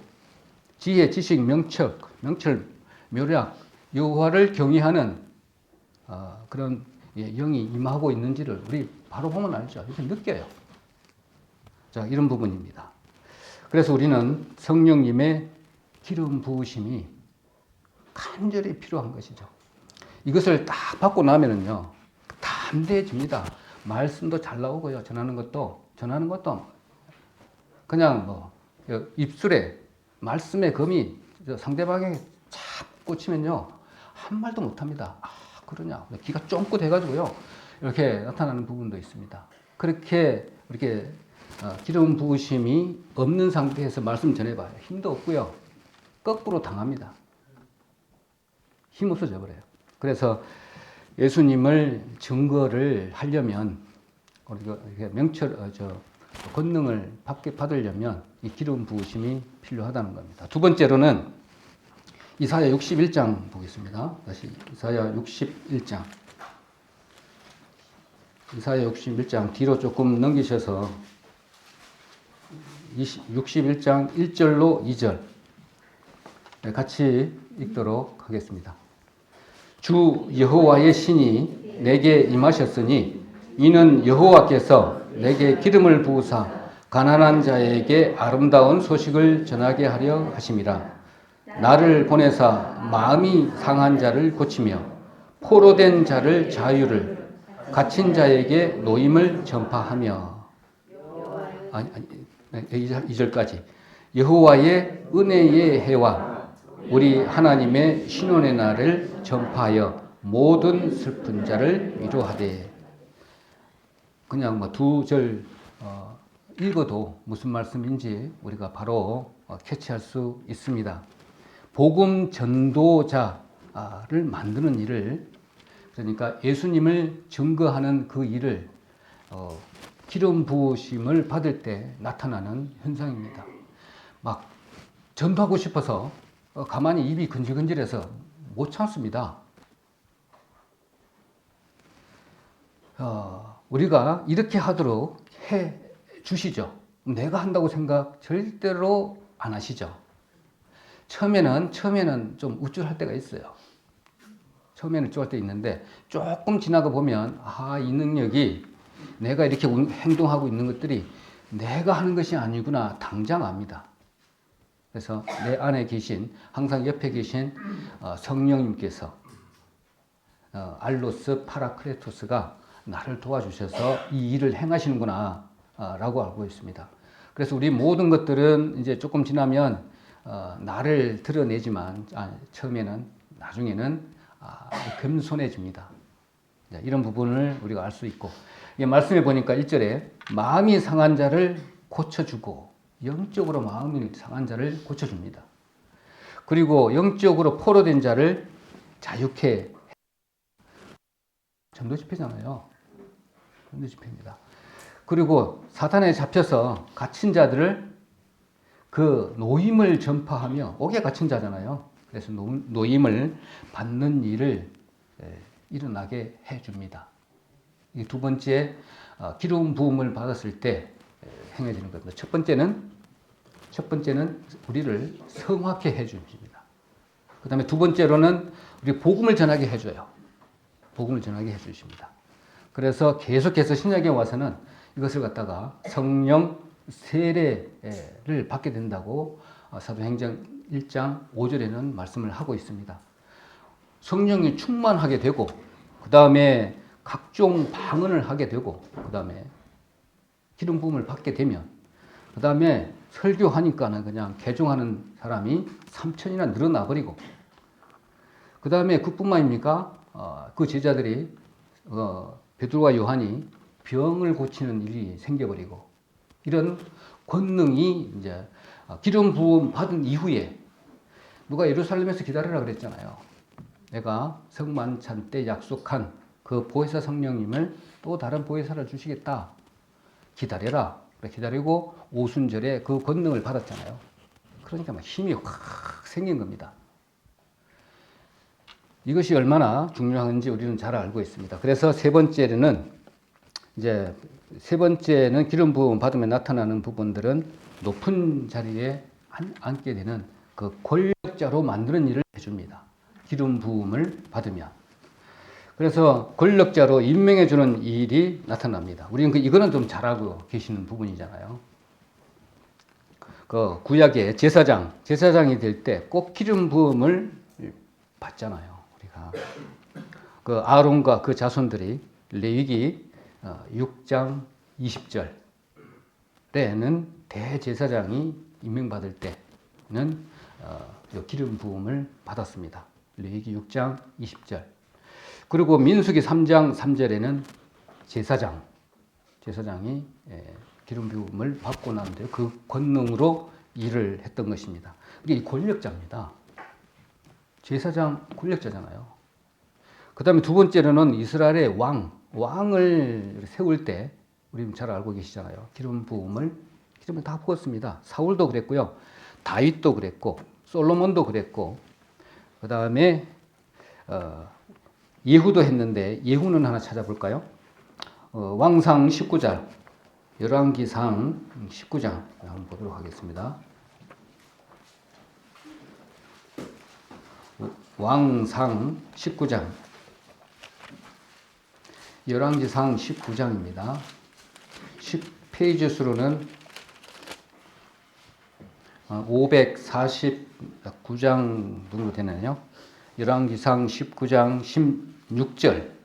지혜, 지식, 명철, 묘략, 여호와를 경외하는 그런 영이 임하고 있는지를 우리 바로 보면 알죠. 이렇게 느껴요. 자, 이런 부분입니다. 그래서 우리는 성령님의 기름 부으심이 간절히 필요한 것이죠. 이것을 딱 받고 나면은요, 담대해집니다. 말씀도 잘 나오고요. 전하는 것도 그냥 뭐 입술에 말씀의 검이 상대방에게 착 꽂히면요, 한 말도 못합니다. 그러냐? 귀가 쫑긋해가지고요, 이렇게 나타나는 부분도 있습니다. 그렇게 이렇게 기름 부으심이 없는 상태에서 말씀 전해봐요. 힘도 없고요, 거꾸로 당합니다. 힘 없어져 버려요. 그래서 예수님을 증거를 하려면 우리가 명철 권능을 받으려면 이 기름 부으심이 필요하다는 겁니다. 두 번째로는 이사야 61장 보겠습니다. 다시 이사야 61장. 이사야 61장 뒤로 조금 넘기셔서 61장 1절로 2절 같이 읽도록 하겠습니다. 주 여호와의 신이 내게 임하셨으니 이는 여호와께서 내게 기름을 부으사 가난한 자에게 아름다운 소식을 전하게 하려 하심이라. 나를 보내사 마음이 상한 자를 고치며 포로된 자를 자유를 갇힌 자에게 노임을 전파하며. 2절까지. 여호와의 은혜의 해와 우리 하나님의 신원의 날을 전파하여 모든 슬픈 자를 위로하되. 그냥 뭐 두 절 읽어도 무슨 말씀인지 우리가 바로 캐치할 수 있습니다. 복음 전도자를 만드는 일을, 그러니까 예수님을 증거하는 그 일을 기름 부으심을 받을 때 나타나는 현상입니다. 막 전도하고 싶어서 가만히 입이 근질근질해서 못 참습니다. 우리가 이렇게 하도록 해 주시죠. 내가 한다고 생각 절대로 안 하시죠. 처음에는 좀 우쭐할 때가 있어요. 처음에는 우쭐할 때 있는데 조금 지나가 보면 이 능력이 내가 이렇게 행동하고 있는 것들이 내가 하는 것이 아니구나 당장 압니다. 그래서 내 안에 계신, 항상 옆에 계신 성령님께서 알로스 파라클레토스가 나를 도와주셔서 이 일을 행하시는구나 라고 알고 있습니다. 그래서 우리 모든 것들은 이제 조금 지나면 나를 드러내지만 나중에는 겸손해집니다. 이런 부분을 우리가 알 수 있고, 말씀해 보니까 1절에 마음이 상한 자를 고쳐주고, 영적으로 마음이 상한 자를 고쳐줍니다. 그리고 영적으로 포로된 자를 자유케. 전도 집회잖아요. 전도 집회입니다. 그리고 사탄에 잡혀서 갇힌 자들을 그 노임을 전파하며, 옥에 갇힌 자잖아요. 그래서 노임을 받는 일을 일어나게 해줍니다. 이 두 번째 기름 부음을 받았을 때 행해지는 겁니다. 첫 번째는 우리를 성화케 해줍니다. 그 다음에 두 번째로는 우리 복음을 전하게 해줘요. 복음을 전하게 해주십니다. 그래서 계속해서 신약에 와서는 이것을 갖다가 성령 세례를 받게 된다고 사도행전 1장 5절에는 말씀을 하고 있습니다. 성령이 충만하게 되고, 그 다음에 각종 방언을 하게 되고, 그 다음에 기름 부음을 받게 되면, 그 다음에 설교하니까는 그냥 개종하는 사람이 3,000이나 늘어나 버리고, 그 다음에 그뿐만입니까? 그 제자들이 베드로와 요한이 병을 고치는 일이 생겨버리고, 이런 권능이 이제 기름 부음 받은 이후에 누가 예루살렘에서 기다리라 그랬잖아요. 내가 성만찬 때 약속한 그 보혜사 성령님을 또 다른 보혜사를 주시겠다. 기다려라. 기다리고 오순절에 그 권능을 받았잖아요. 그러니까 막 힘이 확 생긴 겁니다. 이것이 얼마나 중요한지 우리는 잘 알고 있습니다. 그래서 세 번째는 기름 부음 받으면 나타나는 부분들은 높은 자리에 앉게 되는 그 권력자로 만드는 일을 해줍니다. 기름 부음을 받으면. 그래서 권력자로 임명해 주는 일이 나타납니다. 우리는 이거는 좀 잘 알고 계시는 부분이잖아요. 그 구약의 제사장이 될 때 꼭 기름 부음을 받잖아요. 우리가 그 아론과 그 자손들이 레위기 6장 20절에는 대제사장이 임명받을 때는 기름 부음을 받았습니다. 레위기 6장 20절. 그리고 민수기 3장 3절에는 제사장이 기름 부음을 받고 난 뒤에 그 권능으로 일을 했던 것입니다. 이게 권력자입니다. 제사장 권력자잖아요. 그 다음에 두 번째로는 이스라엘의 왕을 세울 때 우리 잘 알고 계시잖아요. 기름을 다 부었습니다. 사울도 그랬고요. 다윗도 그랬고 솔로몬도 그랬고 그 다음에 예후도 했는데 예후는 하나 찾아볼까요? 왕상 19장 열왕기상 19장 한번 보도록 하겠습니다. 왕상 19장 열왕기상 19장입니다. 10페이지 수로는 549장 정도 되나요? 열왕기상 19장 16절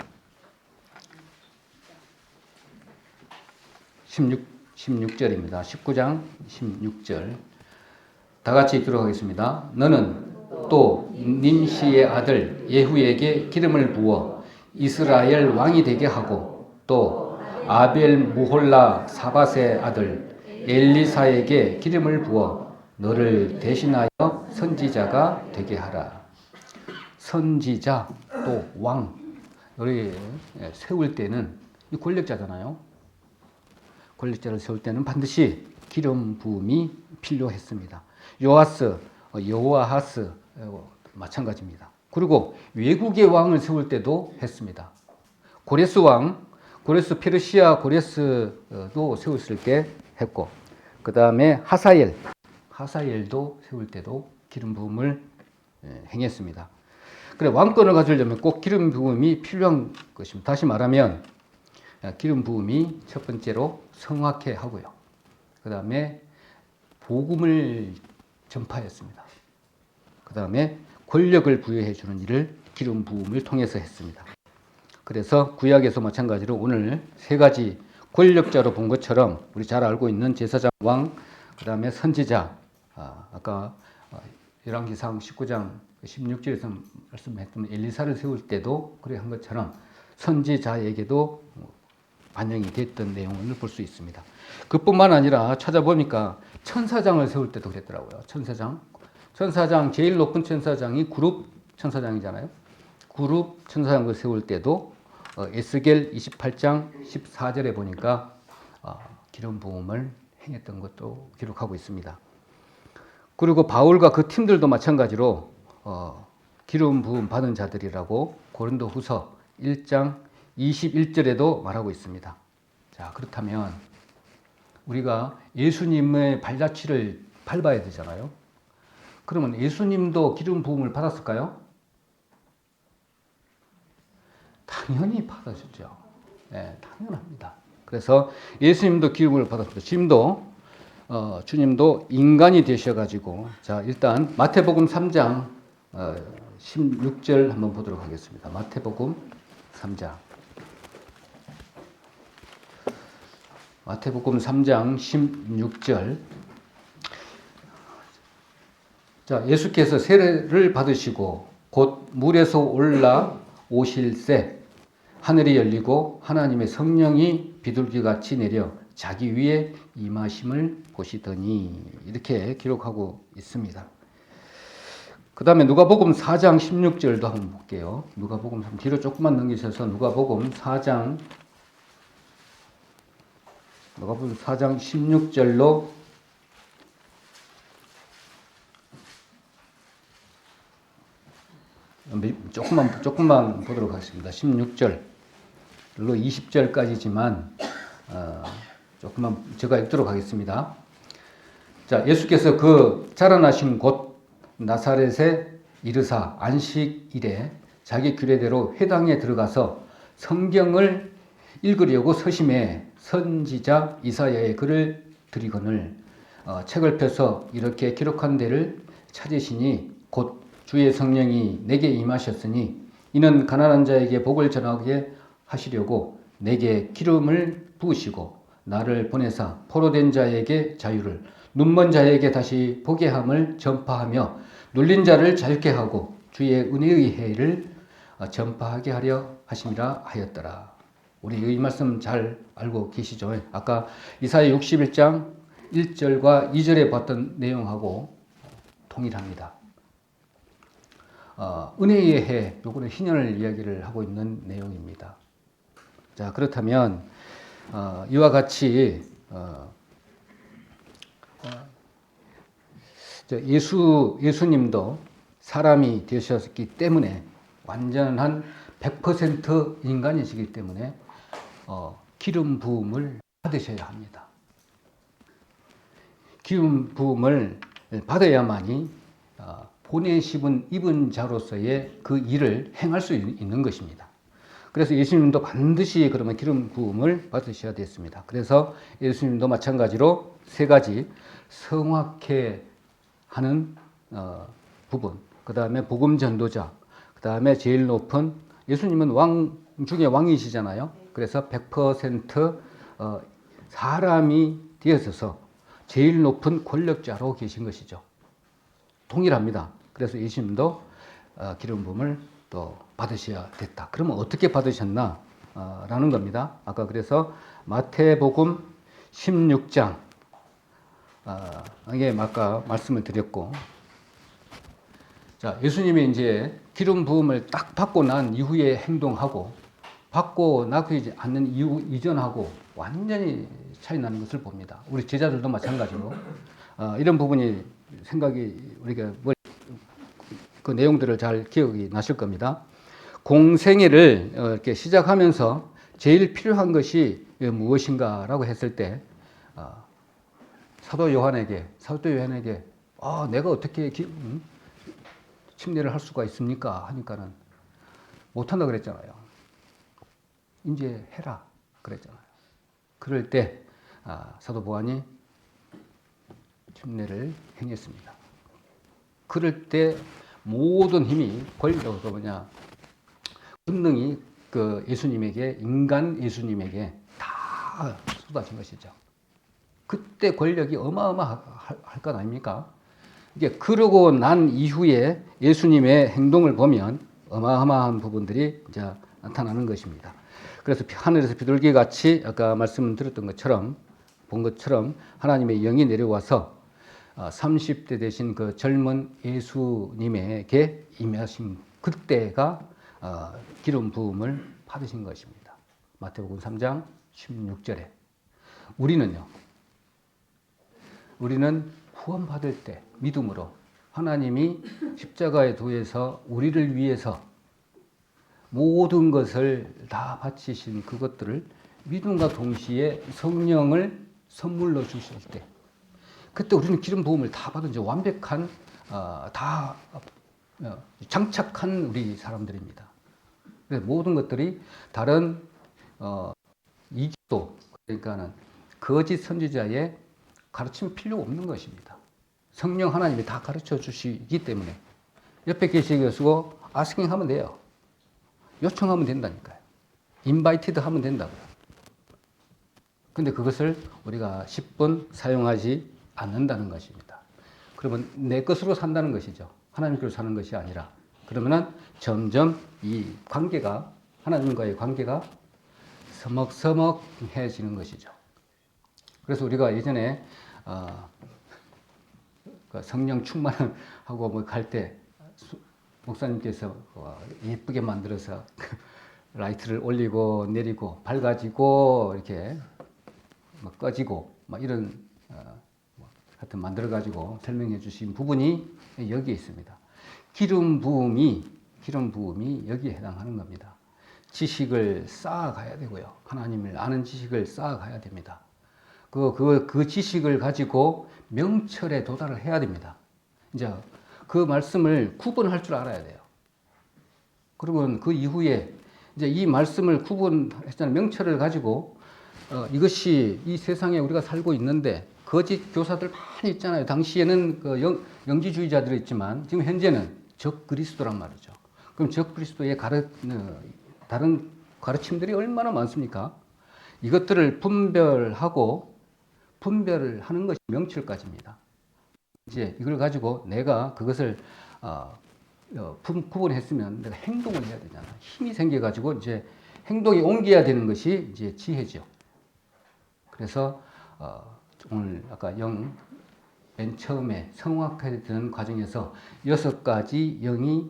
16절입니다. 19장 16절 다 같이 읽도록 하겠습니다. 너는 또 님시의 아들 예후에게 기름을 부어 이스라엘 왕이 되게 하고 또 아벨 무홀라 사밧의 아들 엘리사에게 기름을 부어 너를 대신하여 선지자가 되게 하라. 선지자 또 왕, 우리 세울 때는 이 권력자잖아요. 권력자를 세울 때는 반드시 기름 부음이 필요했습니다. 여호아하스 마찬가지입니다. 그리고 외국의 왕을 세울 때도 했습니다. 고레스 페르시아 고레스도 세웠을 때 했고, 그 다음에 하사엘도 세울 때도 기름 부음을 행했습니다. 그래, 왕권을 가지려면 꼭 기름 부음이 필요한 것입니다. 다시 말하면 기름 부음이 첫 번째로 성악해 하고요. 그 다음에 복음을 전파했습니다. 그 다음에 권력을 부여해 주는 일을 기름 부음을 통해서 했습니다. 그래서 구약에서 마찬가지로 오늘 세 가지 권력자로 본 것처럼 우리 잘 알고 있는 제사장, 왕, 그 다음에 선지자, 아까 열왕기상 19장 16절에서 말씀했던 엘리사를 세울 때도 그래 한 것처럼 선지자에게도 반영이 됐던 내용을 볼 수 있습니다. 그뿐만 아니라 찾아보니까 천사장을 세울 때도 그랬더라고요. 천사장 제일 높은 천사장이 그룹 천사장이잖아요. 그룹 천사장을 세울 때도 에스겔 28장 14절에 보니까 기름 부음을 행했던 것도 기록하고 있습니다. 그리고 바울과 그 팀들도 마찬가지로 기름 부음 받은 자들이라고 고린도후서 1장 21절에도 말하고 있습니다. 자, 그렇다면 우리가 예수님의 발자취를 밟아야 되잖아요. 그러면 예수님도 기름 부음을 받았을까요? 당연히 받으셨죠. 네, 당연합니다. 그래서 예수님도 기름을 받았습니다. 주님도 인간이 되셔가지고, 자, 일단 마태복음 3장 16절 한번 보도록 하겠습니다. 마태복음 3장 16절. 자, 예수께서 세례를 받으시고 곧 물에서 올라 오실새 하늘이 열리고 하나님의 성령이 비둘기같이 내려 자기 위에 임하심을 보시더니, 이렇게 기록하고 있습니다. 그 다음에 누가복음 4장 16절도 한번 볼게요. 누가복음 3 뒤로 조금만 넘기셔서 누가복음 4장 16절로 조금만 보도록 하겠습니다. 16절로 20절까지지만 조금만 제가 읽도록 하겠습니다. 자, 예수께서 그 자라나신 곳 나사렛에 이르사 안식일에 자기 규례대로 회당에 들어가서 성경을 읽으려고 서심해 선지자 이사야의 글을 들이거늘 책을 펴서 이렇게 기록한 데를 찾으시니 곧 주의 성령이 내게 임하셨으니 이는 가난한 자에게 복을 전하게 하시려고 내게 기름을 부으시고 나를 보내사 포로된 자에게 자유를 눈먼 자에게 다시 보게 함을 전파하며 눌린 자를 자유케 하고 주의 은혜의 해를 전파하게 하려 하심이라 하였더라. 우리 이 말씀 잘 알고 계시죠? 아까 이사야 61장 1절과 2절에 봤던 내용하고 동일합니다. 은혜의 해, 요거는 희년을 이야기를 하고 있는 내용입니다. 자, 그렇다면 이와 같이 예수님도 사람이 되셨기 때문에 완전한 100% 인간이시기 때문에 기름 부음을 받으셔야 합니다. 기름 부음을 받아야만이 보내심은 입은 자로서의 그 일을 행할 수 있는 것입니다. 그래서 예수님도 반드시 그러면 기름 부음을 받으셔야 됐습니다. 그래서 예수님도 마찬가지로 세 가지 성확해 하는 부분, 그 다음에 복음 전도자, 그 다음에 제일 높은 예수님은 왕 중에 왕이시잖아요. 그래서 100% 사람이 되어서 제일 높은 권력자로 계신 것이죠. 동일합니다. 그래서 예수님도 기름 부음을 또 받으셔야 됐다. 그러면 어떻게 받으셨나? 라는 겁니다. 아까 그래서 마태복음 16장 이게 아까 말씀을 드렸고, 자, 예수님이 이제 기름 부음을 딱 받고 난 이후에 행동하고 받고 나지 않는 이후 이전하고 완전히 차이 나는 것을 봅니다. 우리 제자들도 마찬가지로 이런 부분이 생각이 우리가 그 내용들을 잘 기억이 나실 겁니다. 공생애를 이렇게 시작하면서 제일 필요한 것이 무엇인가라고 했을 때 사도 요한에게 내가 어떻게 침례를 할 수가 있습니까? 하니까는 못한다 그랬잖아요. 이제 해라 그랬잖아요. 그럴 때 사도 보안이 침례를 행했습니다. 그럴 때 모든 힘이 권능이 그 예수님에게, 인간 예수님에게 다 쏟아진 것이죠. 그때 권력이 어마어마할 것 아닙니까? 이게 그러고 난 이후에 예수님의 행동을 보면 어마어마한 부분들이 이제 나타나는 것입니다. 그래서 하늘에서 비둘기 같이 아까 말씀드렸던 것처럼 본 것처럼 하나님의 영이 내려와서 30대 되신 그 젊은 예수님에게 임하신 그때가 기름 부음을 받으신 것입니다. 마태복음 3장 16절에 우리는 구원받을 때 믿음으로 하나님이 십자가에 도에서 우리를 위해서 모든 것을 다 바치신 그것들을 믿음과 동시에 성령을 선물로 주실 때 그때 우리는 기름 부음을 다 받은 완벽한 다 장착한 우리 사람들입니다. 그래서 모든 것들이 다른 이기도 그러니까는 거짓 선지자의 가르침 필요 없는 것입니다. 성령 하나님이 다 가르쳐 주시기 때문에 옆에 계시고 아스킹 하면 돼요. 요청하면 된다니까요. 인바이티드 하면 된다고요. 근데 그것을 우리가 10분 사용하지 않는다는 것입니다. 그러면 내 것으로 산다는 것이죠. 하나님께로 사는 것이 아니라. 그러면은 점점 이 관계가, 하나님과의 관계가 서먹서먹해지는 것이죠. 그래서 우리가 예전에 성령 충만하고 뭐 갈 때 목사님께서 예쁘게 만들어서 라이트를 올리고 내리고 밝아지고 이렇게 막 꺼지고 막 이런 하여튼 만들어 가지고 설명해 주신 부분이 여기에 있습니다. 기름 부음이 기름 부음이 여기에 해당하는 겁니다. 지식을 쌓아가야 되고요. 하나님을 아는 지식을 쌓아가야 됩니다. 그 지식을 가지고 명철에 도달을 해야 됩니다. 이제 그 말씀을 구분할 줄 알아야 돼요. 그러면 그 이후에 이제 이 말씀을 구분했잖아요. 명철을 가지고 이것이 이 세상에 우리가 살고 있는데 거짓 교사들 많이 있잖아요. 당시에는 그 영지주의자들이 있지만 지금 현재는 적 그리스도란 말이죠. 그럼 적 그리스도의 다른 가르침들이 얼마나 많습니까? 이것들을 분별을 하는 것이 명철까지입니다. 이제 이걸 가지고 내가 그것을 구분했으면 내가 행동을 해야 되잖아. 힘이 생겨가지고 이제 행동이 옮겨야 되는 것이 이제 지혜죠. 그래서 오늘 아까 맨 처음에 성화되는 과정에서 6가지 영이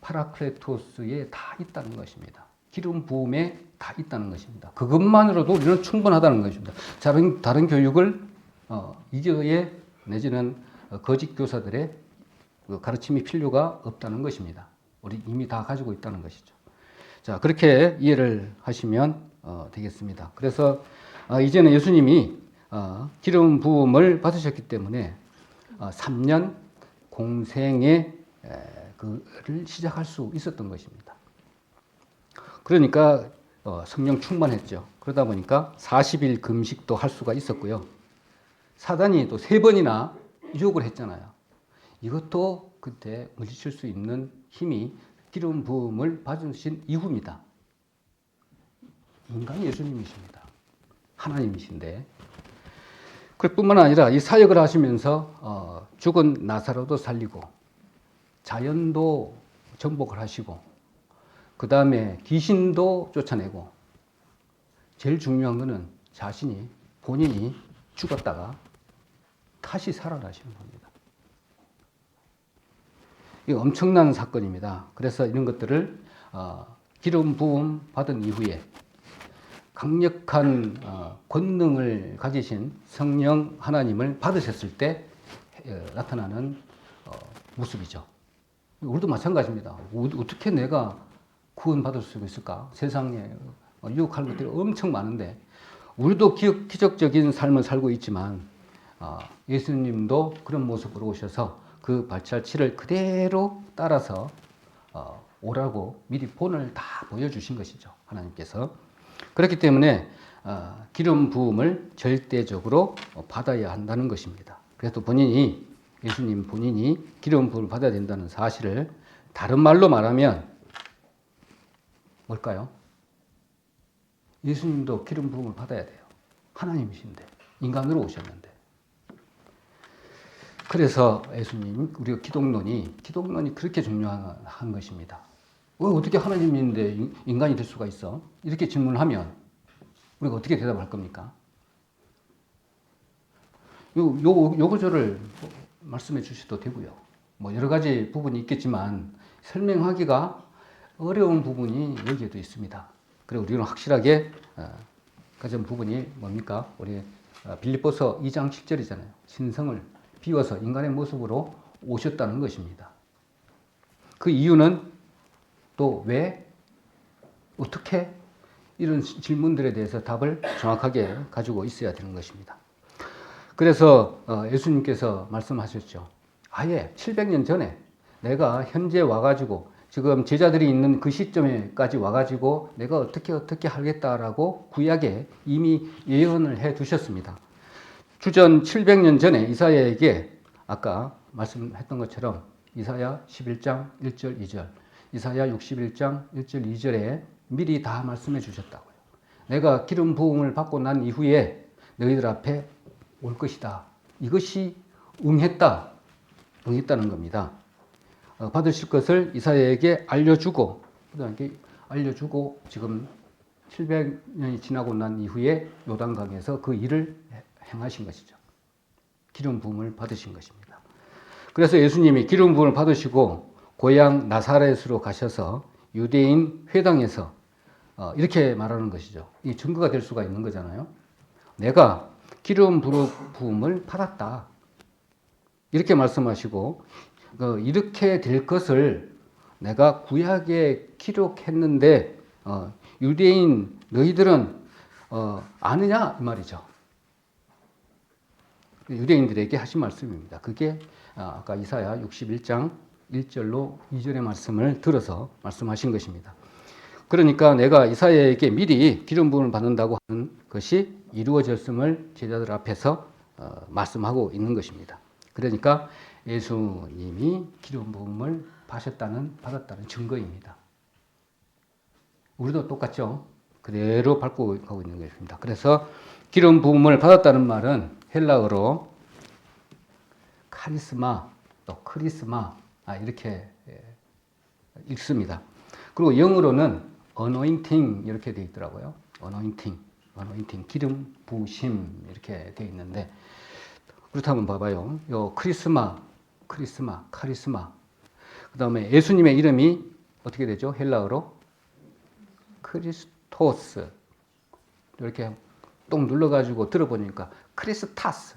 파라클레토스에 다 있다는 것입니다. 기름 부음에 다 있다는 것입니다. 그것만으로도 우리는 충분하다는 것입니다. 다른 교육을 이 교회 내지는 거짓 교사들의 가르침이 필요가 없다는 것입니다. 우리 이미 다 가지고 있다는 것이죠. 자, 그렇게 이해를 하시면 되겠습니다. 그래서 이제는 예수님이 기름 부음을 받으셨기 때문에 3년 공생의 그를 시작할 수 있었던 것입니다. 그러니까 성령 충만했죠. 그러다 보니까 40일 금식도 할 수가 있었고요. 사단이 또 3번이나 유혹을 했잖아요. 이것도 그때 물리칠 수 있는 힘이 기름 부음을 받으신 이후입니다. 인간 예수님이십니다. 하나님이신데. 그뿐만 아니라 이 사역을 하시면서 죽은 나사로도 살리고 자연도 정복을 하시고 그 다음에 귀신도 쫓아내고 제일 중요한 것은 본인이 죽었다가 다시 살아나시는 겁니다. 이 엄청난 사건입니다. 그래서 이런 것들을 기름 부음 받은 이후에 강력한 권능을 가지신 성령 하나님을 받으셨을 때 나타나는 모습이죠. 우리도 마찬가지입니다. 어떻게 내가 구원받을 수 있을까? 세상에 유혹할 것들이 엄청 많은데 우리도 기적적인 삶을 살고 있지만 예수님도 그런 모습으로 오셔서 그 발자취를 그대로 따라서 오라고 미리 본을 다 보여주신 것이죠. 하나님께서. 그렇기 때문에 기름 부음을 절대적으로 받아야 한다는 것입니다. 그래서 예수님 본인이 기름 부음을 받아야 된다는 사실을 다른 말로 말하면 뭘까요? 예수님도 기름 부음을 받아야 돼요. 하나님이신데 인간으로 오셨는데. 그래서 예수님 우리가 기독론이 그렇게 중요한 것입니다. 어떻게 하나님인데 인간이 될 수가 있어? 이렇게 질문하면 우리가 어떻게 대답할 겁니까? 요 구절을 말씀해 주셔도 되고요. 뭐 여러 가지 부분이 있겠지만 설명하기가 어려운 부분이 여기에도 있습니다. 그리고 우리는 확실하게 가진 부분이 뭡니까? 우리 빌립보서 2장 7절이잖아요. 신성을 비워서 인간의 모습으로 오셨다는 것입니다. 그 이유는 또 왜, 어떻게 이런 질문들에 대해서 답을 정확하게 가지고 있어야 되는 것입니다. 그래서 예수님께서 말씀하셨죠. 아예 700년 전에 내가 현재 와가지고 지금 제자들이 있는 그 시점에까지 와가지고 내가 어떻게 하겠다라고 구약에 이미 예언을 해 두셨습니다. 주전 700년 전에 이사야에게 아까 말씀했던 것처럼 이사야 11장 1절 2절, 이사야 61장 1절 2절에 미리 다 말씀해 주셨다고요. 내가 기름 부음을 받고 난 이후에 너희들 앞에 올 것이다. 이것이 응했다는 겁니다. 받으실 것을 이사야에게 알려주고 지금 700년이 지나고 난 이후에 요단강에서 그 일을 행하신 것이죠. 기름 부음을 받으신 것입니다. 그래서 예수님이 기름 부음을 받으시고 고향 나사렛으로 가셔서 유대인 회당에서 이렇게 말하는 것이죠. 이 증거가 될 수가 있는 거잖아요. 내가 기름 부음을 받았다. 이렇게 말씀하시고 이렇게 될 것을 내가 구약에 기록했는데 유대인 너희들은 아느냐 이 말이죠. 유대인들에게 하신 말씀입니다. 그게 아까 이사야 61장 1절로 2절의 말씀을 들어서 말씀하신 것입니다. 그러니까 내가 이사야에게 미리 기름 부음을 받는다고 하는 것이 이루어졌음을 제자들 앞에서 말씀하고 있는 것입니다. 그러니까 예수님이 기름 부음을 받았다는 증거입니다. 우리도 똑같죠. 그대로 밟고 가고 있는 것입니다. 그래서 기름 부음을 받았다는 말은 헬라어로 카리스마, 또 크리스마 이렇게 읽습니다. 그리고 영어로는 anointing 이렇게 되어 있더라고요. anointing, 기름 부으심 이렇게 되어 있는데 그렇다면 봐봐요. 요 카리스마. 그 다음에 예수님의 이름이 어떻게 되죠? 헬라어로 크리스토스. 이렇게 똥 눌러가지고 들어보니까 크리스타스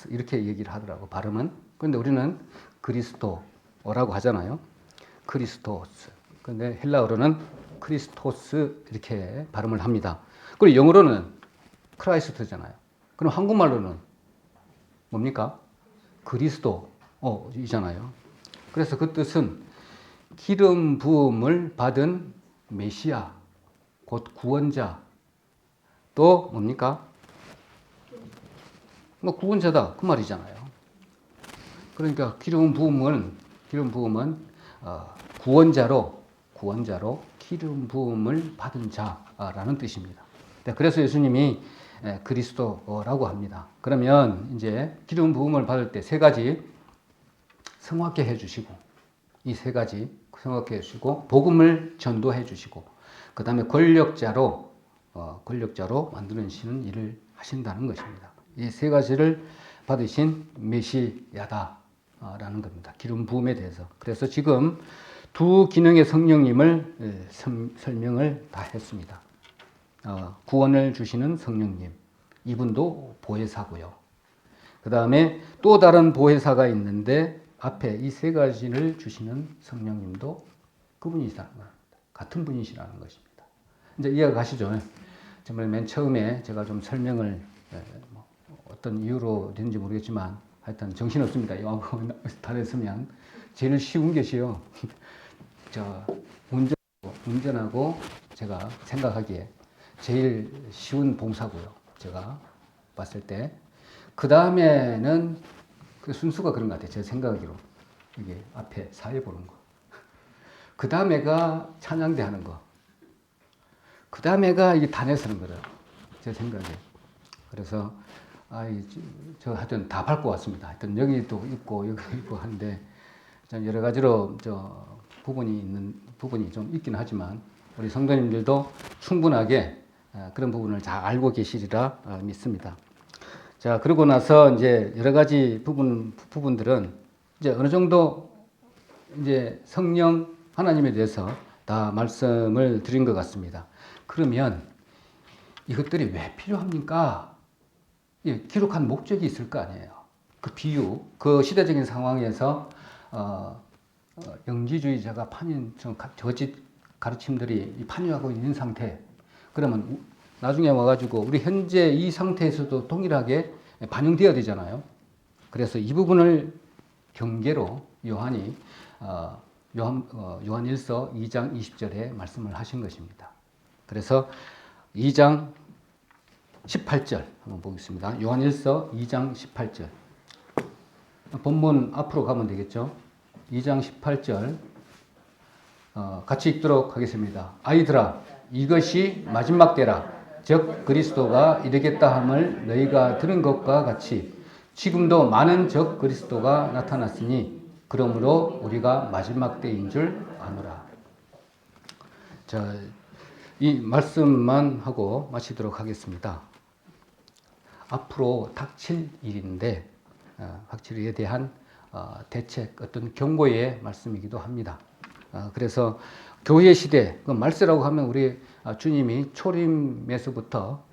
이렇게 얘기를 하더라고, 발음은. 그런데 우리는 그리스도라고 하잖아요. 크리스토스. 근데 헬라어로는 크리스토스 이렇게 발음을 합니다. 그리고 영어로는 크라이스트잖아요. 그럼 한국말로는 뭡니까? 그리스도이잖아요. 그래서 그 뜻은 기름 부음을 받은 메시아, 곧 구원자, 또 뭡니까? 구원자다 그 말이잖아요. 그러니까 기름 부음은 구원자로 기름 부음을 받은 자라는 뜻입니다. 그래서 예수님이 그리스도라고 합니다. 그러면 이제 기름 부음을 받을 때 세 가지 성화케 해주시고, 이 세 가지 성화케 해주시고, 복음을 전도해 주시고, 그 다음에 권력자로 만드시는 일을 하신다는 것입니다. 이 세 가지를 받으신 메시아다라는 겁니다. 기름 부음에 대해서. 그래서 지금 두 기능의 성령님을 설명을 다 했습니다. 구원을 주시는 성령님, 이분도 보혜사고요. 그 다음에 또 다른 보혜사가 있는데 앞에 이 세 가지를 주시는 성령님도 그분이시라는 겁니다. 같은 분이시라는 것입니다. 이제 이해가 가시죠? 정말 맨 처음에 제가 좀 설명을 어떤 이유로 됐는지 모르겠지만 하여튼 정신없습니다. 요하고 다 됐으면 제일 쉬운 것이요. 운전하고 제가 생각하기에 제일 쉬운 봉사고요. 제가 봤을 때. 그 다음에는 그 순수가 그런 것 같아요. 제 생각으로. 이게 앞에 사회 보는 거. 그 다음에가 찬양대 하는 거. 그 다음에가 이게 단에 서는 거예요. 제 생각에. 그래서, 하여튼 다 밟고 왔습니다. 하여튼 여기도 있고, 여기도 있고 한데, 여러 가지로 부분이 좀 있긴 하지만, 우리 성도님들도 충분하게 그런 부분을 잘 알고 계시리라 믿습니다. 자, 그러고 나서 이제 여러 가지 부분들은 이제 어느 정도 이제 성령 하나님에 대해서 다 말씀을 드린 것 같습니다. 그러면 이것들이 왜 필요합니까? 기록한 목적이 있을 거 아니에요. 그 비유, 그 시대적인 상황에서 영지주의자가 저짓 가르침들이 판유하고 있는 상태. 그러면 나중에 와가지고 우리 현재 이 상태에서도 동일하게 반영되어야 되잖아요. 그래서 이 부분을 경계로 요한이 요한일서 2장 20절에 말씀을 하신 것입니다. 그래서 2장 18절 한번 보겠습니다. 요한일서 2장 18절. 본문 앞으로 가면 되겠죠. 2장 18절 같이 읽도록 하겠습니다. 아이들아, 이것이 마지막 때라. 즉 그리스도가 이르겠다 함을 너희가 들은 것과 같이 지금도 많은 적 그리스도가 나타났으니 그러므로 우리가 마지막 때인 줄 아노라. 자, 이 말씀만 하고 마치도록 하겠습니다. 앞으로 닥칠 일인데 닥칠 일에 대한 대책, 어떤 경고의 말씀이기도 합니다. 그래서 교회 시대, 말세라고 하면 우리 주님이 초림에서부터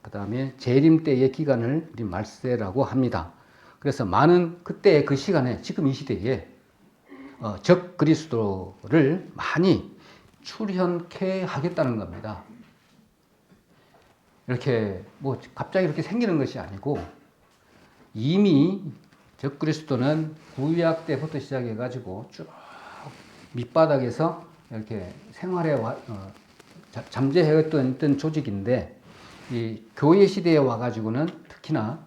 그 다음에 재림 때의 기간을 우리 말세라고 합니다. 그래서 많은 그때의 그 시간에, 지금 이 시대에 적 그리스도를 많이 출현케 하겠다는 겁니다. 이렇게 뭐 갑자기 이렇게 생기는 것이 아니고 이미 적 그리스도는 구약 때부터 시작해 가지고 쭉 밑바닥에서 이렇게 생활해 잠재해왔던 조직인데 이 교회 시대에 와가지고는 특히나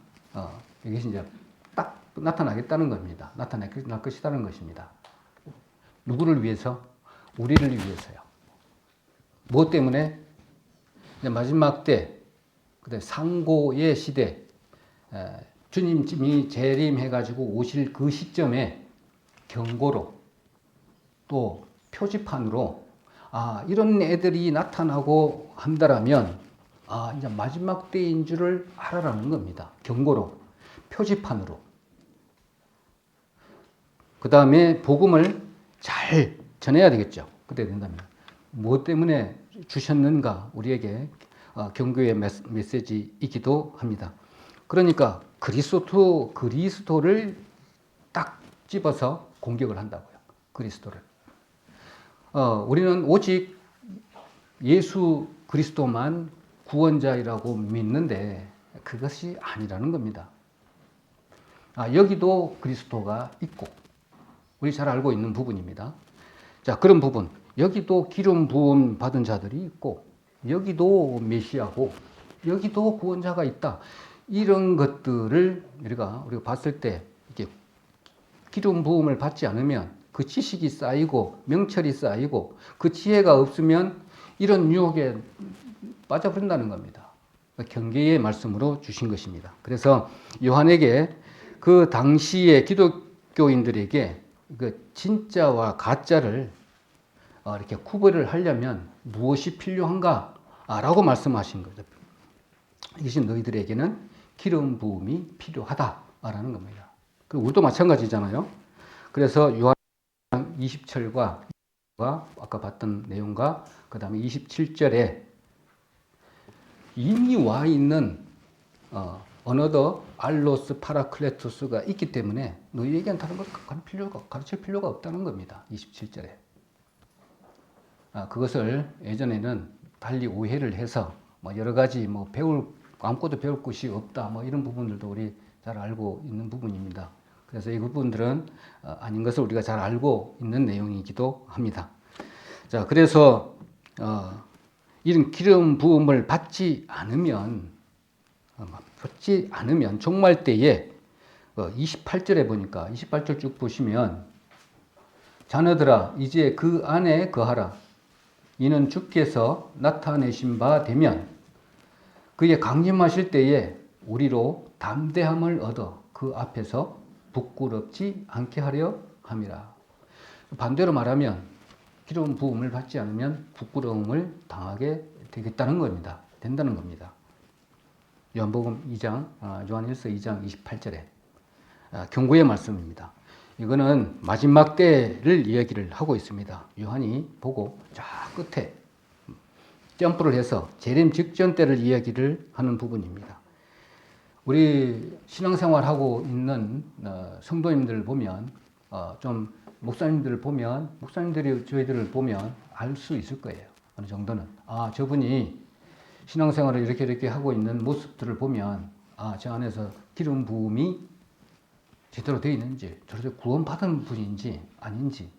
이것이 이제 딱 나타나겠다는 겁니다. 나타날 것이라는 것입니다. 누구를 위해서? 우리를 위해서요. 무엇 때문에? 이제 마지막 때, 그때 상고의 시대, 주님이 재림해가지고 오실 그 시점에 경고로 또 표지판으로 이런 애들이 나타나고 한다라면 이제 마지막 때인 줄을 알아라는 겁니다. 경고로, 표지판으로. 그 다음에 복음을 잘 전해야 되겠죠. 그때 된다면. 무엇 때문에 주셨는가 우리에게 경고의 메시지이기도 합니다. 그러니까 그리스도를 딱 집어서 공격을 한다고요. 그리스도를. 우리는 오직 예수 그리스도만 구원자이라고 믿는데 그것이 아니라는 겁니다. 여기도 그리스도가 있고 우리 잘 알고 있는 부분입니다. 자, 그런 부분. 여기도 기름 부음 받은 자들이 있고 여기도 메시아고 여기도 구원자가 있다. 이런 것들을 우리가 봤을 때 이렇게 기름 부음을 받지 않으면 그 지식이 쌓이고 명철이 쌓이고 그 지혜가 없으면 이런 유혹에 빠져버린다는 겁니다. 경계의 말씀으로 주신 것입니다. 그래서 요한에게 그 당시의 기독교인들에게 그 진짜와 가짜를 이렇게 구별을 하려면 무엇이 필요한가? 라고 말씀하신 거죠. 이것이 너희들에게는 기름 부음이 필요하다라는 겁니다. 우리도 마찬가지잖아요. 그래서 요한 27절과 아까 봤던 내용과 그 다음에 27절에 이미 와 있는 어너더 알로스 파라클레토스가 있기 때문에 너희에게는 다른 걸 가르칠 필요가 없다는 겁니다. 27절에. 그것을 예전에는 달리 오해를 해서 여러 가지 아무것도 배울 것이 없다 이런 부분들도 우리 잘 알고 있는 부분입니다. 그래서 이 부분들은 아닌 것을 우리가 잘 알고 있는 내용이기도 합니다. 자, 그래서 이런 기름 부음을 받지 않으면 종말 때에 28절에 보니까 28절 쭉 보시면 자녀들아 이제 그 안에 거하라. 이는 주께서 나타내신 바 되면 그의 강림하실 때에 우리로 담대함을 얻어 그 앞에서 부끄럽지 않게 하려 함이라. 반대로 말하면 기름 부음을 받지 않으면 부끄러움을 당하게 되겠다는 겁니다. 된다는 겁니다. 요한복음 2장, 요한일서 2장 28절에 경고의 말씀입니다. 이거는 마지막 때를 이야기를 하고 있습니다. 요한이 보고 저 끝에 점프를 해서 재림 직전 때를 이야기를 하는 부분입니다. 우리 신앙생활하고 있는 성도님들을 보면 좀 목사님들이 저희들을 보면 알 수 있을 거예요. 어느 정도는. 저분이 신앙생활을 이렇게 하고 있는 모습들을 보면 저 안에서 기름 부음이 제대로 되어 있는지, 저렇게 구원받은 분인지 아닌지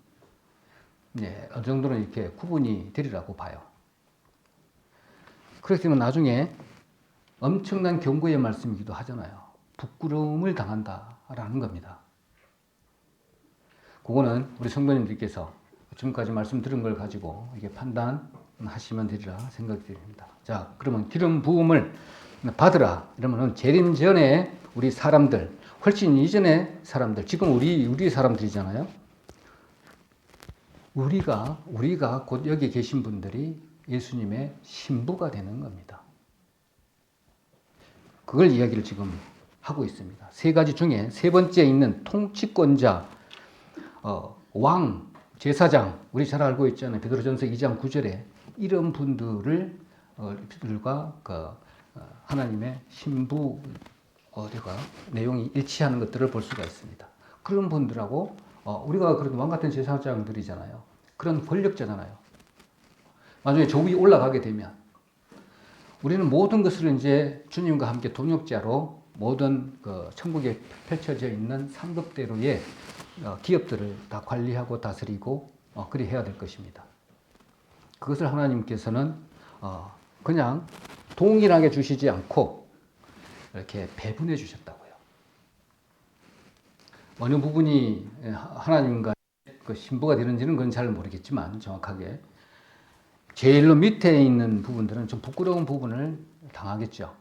어느 정도는 이렇게 구분이 되리라고 봐요. 그렇기 때문에 나중에 엄청난 경고의 말씀이기도 하잖아요. 부끄러움을 당한다라는 겁니다. 그거는 우리 성도님들께서 지금까지 말씀 들은 걸 가지고 이게 판단하시면 되리라 생각됩니다. 자, 그러면 기름 부음을 받으라. 이러면은 재림 전에 우리 사람들, 훨씬 이전의 사람들, 지금 우리 사람들이잖아요. 우리가 곧 여기 계신 분들이 예수님의 신부가 되는 겁니다. 그걸 이야기를 지금 하고 있습니다. 세 가지 중에 세 번째 있는 통치권자, 왕, 제사장, 우리 잘 알고 있잖아요. 베드로전서 2장 9절에 이런 분들과 하나님의 신부 내용이 일치하는 것들을 볼 수가 있습니다. 그런 분들하고 우리가 그런 왕 같은 제사장들이잖아요. 그런 권력자잖아요. 나중에 저 위에 올라가게 되면 우리는 모든 것을 이제 주님과 함께 동역자로 모든 그 천국에 펼쳐져 있는 상급대로의 기업들을 다 관리하고 다스리고 그리 해야 될 것입니다. 그것을 하나님께서는 그냥 동일하게 주시지 않고 이렇게 배분해 주셨다고요. 어느 부분이 하나님과 그 신부가 되는지는 그건 잘 모르겠지만 정확하게 제일로 밑에 있는 부분들은 좀 부끄러운 부분을 당하겠죠.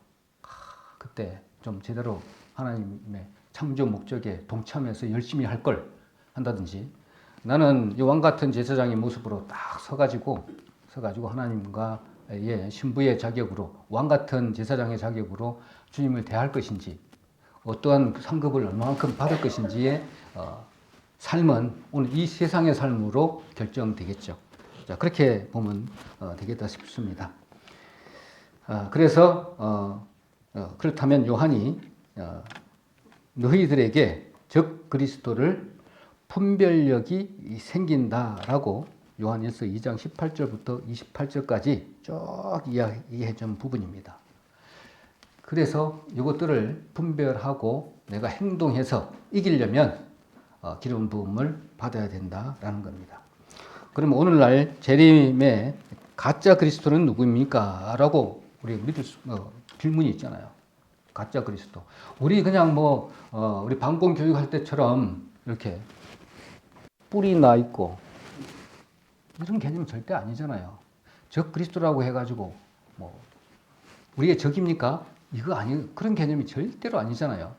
그때 좀 제대로 하나님의 창조 목적에 동참해서 열심히 할 걸 한다든지 나는 이 왕 같은 제사장의 모습으로 딱 서가지고 하나님과의 신부의 자격으로 왕 같은 제사장의 자격으로 주님을 대할 것인지 어떠한 상급을 얼마만큼 받을 것인지의 삶은 오늘 이 세상의 삶으로 결정되겠죠. 자, 그렇게 보면 되겠다 싶습니다. 그래서 그렇다면 요한이 너희들에게 적 그리스도를 분별력이 생긴다라고 요한일서 2장 18절부터 28절까지 쭉 이야기해 준 부분입니다. 그래서 이것들을 분별하고 내가 행동해서 이기려면 기름 부음을 받아야 된다라는 겁니다. 그럼 오늘날 재림의 가짜 그리스도는 누구입니까? 라고 우리 질문이 있잖아요. 가짜 그리스도. 우리 그냥 우리 방공 교육할 때처럼 이렇게 뿔이 나 있고 이런 개념이 절대 아니잖아요. 적 그리스도라고 해가지고 우리의 적입니까? 이거 아니 그런 개념이 절대로 아니잖아요.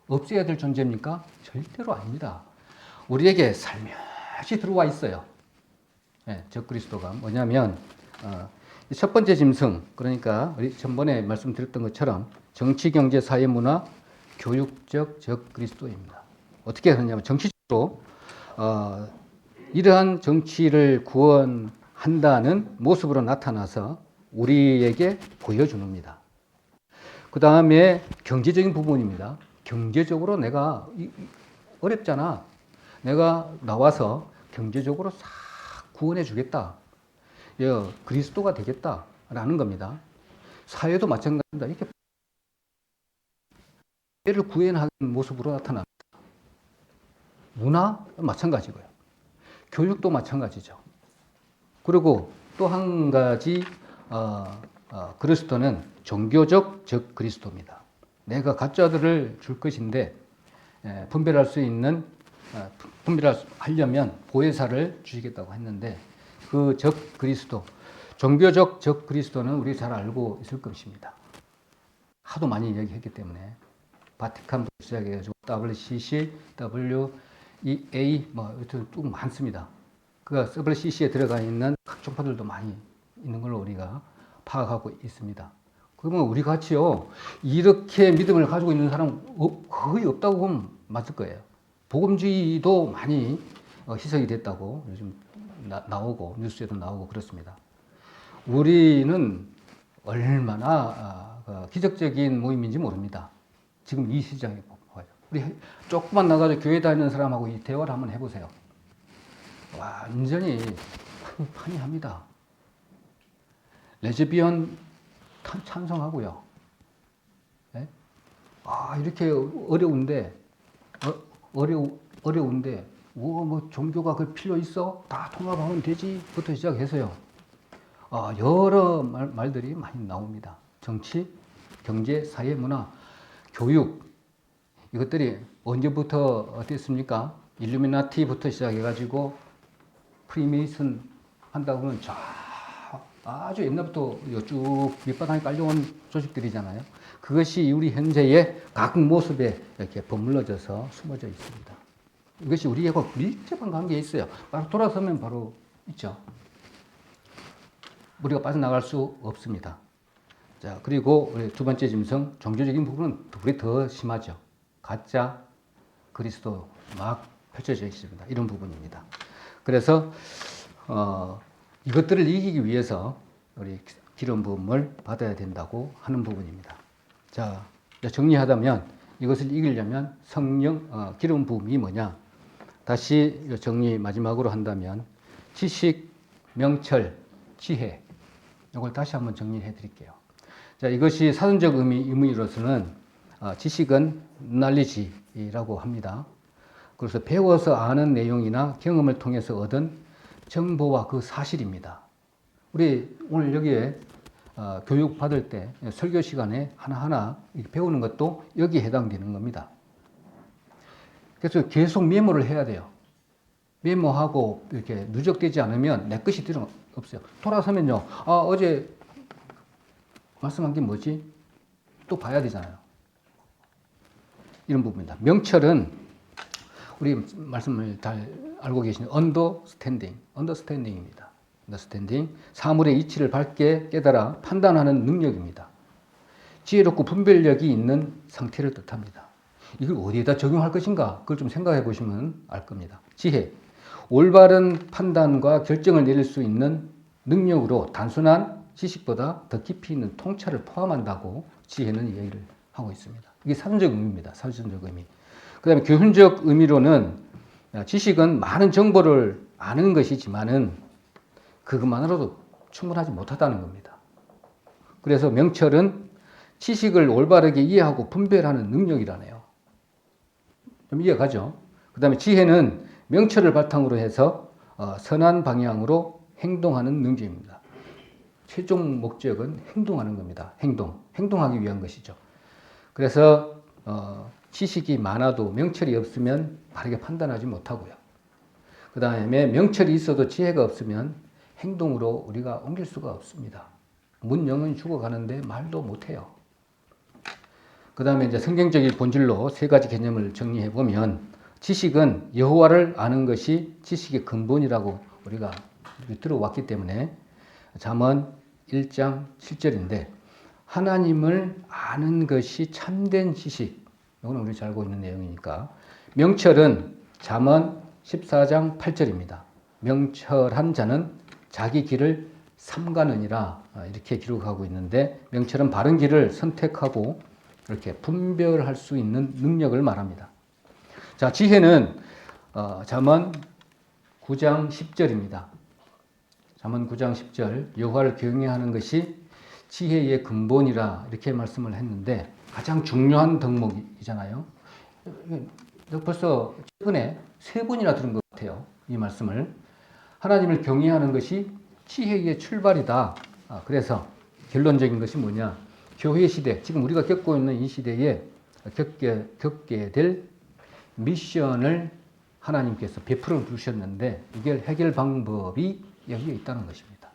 없애야 될 존재입니까? 절대로 아닙니다. 우리에게 살며시 들어와 있어요. 네, 적 그리스도가 뭐냐면 첫 번째 짐승, 그러니까 우리 전번에 말씀드렸던 것처럼 정치, 경제, 사회, 문화, 교육적 적 그리스도입니다. 어떻게 하냐면 정치적으로 이러한 정치를 구원한다는 모습으로 나타나서 우리에게 보여주는 겁니다. 그 다음에 경제적인 부분입니다. 경제적으로 내가 어렵잖아. 내가 나와서 경제적으로 싹 구원해 주겠다. 그리스도가 되겠다라는 겁니다. 사회도 마찬가지입니다. 이렇게 사회를 구현하는 모습으로 나타납니다. 문화 마찬가지고요. 교육도 마찬가지죠. 그리고 또 한 가지 그리스도는 종교적 적 그리스도입니다. 내가 가짜들을 줄 것인데 분별하려면 보혜사를 주시겠다고 했는데 그 적 그리스도, 종교적 적 그리스도는 우리 잘 알고 있을 것입니다. 하도 많이 이야기했기 때문에 바티칸부터 시작해가지고 WCC, WEA 쭉 많습니다. 그 WCC에 들어가 있는 각 종파들도 많이 있는 걸로 우리가 파악하고 있습니다. 그러면 우리 같이요 이렇게 믿음을 가지고 있는 사람 거의 없다고 보면 맞을 거예요. 복음주의도 많이 희석이 됐다고 요즘 나오고 뉴스에도 나오고 그렇습니다. 우리는 얼마나 기적적인 모임인지 모릅니다. 지금 이 시장에 봐요. 우리 조금만 나가서 교회 다니는 사람하고 이 대화를 한번 해보세요. 완전히 판이합니다. 레즈비언 찬성하고요. 네? 이렇게 어려운데 종교가 그 필요 있어? 다 통합하면 되지? 부터 시작해서요. 여러 말들이 많이 나옵니다. 정치, 경제, 사회, 문화, 교육. 이것들이 언제부터 됐습니까? 일루미나티부터 시작해가지고 프리메이슨 한다고 하면 아주 옛날부터 쭉 밑바닥에 깔려온 조직들이잖아요. 그것이 우리 현재의 각 모습에 이렇게 버물러져서 숨어져 있습니다. 이것이 우리하고 밀접한 관계에 있어요. 바로 돌아서면 바로 있죠. 우리가 빠져나갈 수 없습니다. 자, 그리고 우리 두 번째 짐승, 종교적인 부분은 우리 더 심하죠. 가짜 그리스도 막 펼쳐져 있습니다. 이런 부분입니다. 그래서 이것들을 이기기 위해서 우리 기름 부음을 받아야 된다고 하는 부분입니다. 자, 정리하자면 이것을 이기려면 성령 기름 부음이 뭐냐? 다시 정리 마지막으로 한다면 지식, 명철, 지혜 이걸 다시 한번 정리해 드릴게요. 자, 이것이 사전적 의미로서는 지식은 knowledge라고 합니다. 그래서 배워서 아는 내용이나 경험을 통해서 얻은 정보와 그 사실입니다. 우리 오늘 여기에 교육 받을 때 설교 시간에 하나하나 배우는 것도 여기에 해당되는 겁니다. 그래서 계속 메모를 해야 돼요. 메모하고 이렇게 누적되지 않으면 내 것이 필요 없어요. 돌아서면요. 어제 말씀한 게 뭐지? 또 봐야 되잖아요. 이런 부분입니다. 명철은 우리 말씀을 잘 알고 계시는 understanding입니다. understanding. 사물의 이치를 밝게 깨달아 판단하는 능력입니다. 지혜롭고 분별력이 있는 상태를 뜻합니다. 이걸 어디에다 적용할 것인가? 그걸 좀 생각해 보시면 알 겁니다. 지혜. 올바른 판단과 결정을 내릴 수 있는 능력으로 단순한 지식보다 더 깊이 있는 통찰을 포함한다고 지혜는 이야기를 하고 있습니다. 이게 사전적 의미입니다. 사전적 의미. 그 다음에 교훈적 의미로는 지식은 많은 정보를 아는 것이지만은 그것만으로도 충분하지 못하다는 겁니다. 그래서 명철은 지식을 올바르게 이해하고 분별하는 능력이라네요. 좀 이해가죠? 그 다음에 지혜는 명철을 바탕으로 해서 선한 방향으로 행동하는 능력입니다. 최종 목적은 행동하는 겁니다. 행동하기 위한 것이죠. 그래서 지식이 많아도 명철이 없으면 바르게 판단하지 못하고요. 그 다음에 명철이 있어도 지혜가 없으면 행동으로 우리가 옮길 수가 없습니다. 문영은 죽어가는데 말도 못해요. 그 다음에 이제 성경적인 본질로 세 가지 개념을 정리해 보면 지식은 여호와를 아는 것이 지식의 근본이라고 우리가 들어왔기 때문에 잠언 1장 7절인데 하나님을 아는 것이 참된 지식. 이건 우리 잘 알고 있는 내용이니까. 명철은 잠언 14장 8절입니다. 명철한 자는 자기 길을 삼가느니라 이렇게 기록하고 있는데 명철은 바른 길을 선택하고 이렇게 분별할 수 있는 능력을 말합니다. 자, 지혜는 잠언 9장 10절입니다. 잠언 9장 10절 여호와를 경외하는 것이 지혜의 근본이라 이렇게 말씀을 했는데 가장 중요한 덕목이잖아요. 벌써 최근에 3번이나 들은 것 같아요. 이 말씀을. 하나님을 경외하는 것이 지혜의 출발이다. 그래서 결론적인 것이 뭐냐. 교회 시대, 지금 우리가 겪고 있는 이 시대에 겪게 될 미션을 하나님께서 베풀어 주셨는데 이게 해결 방법이 여기에 있다는 것입니다.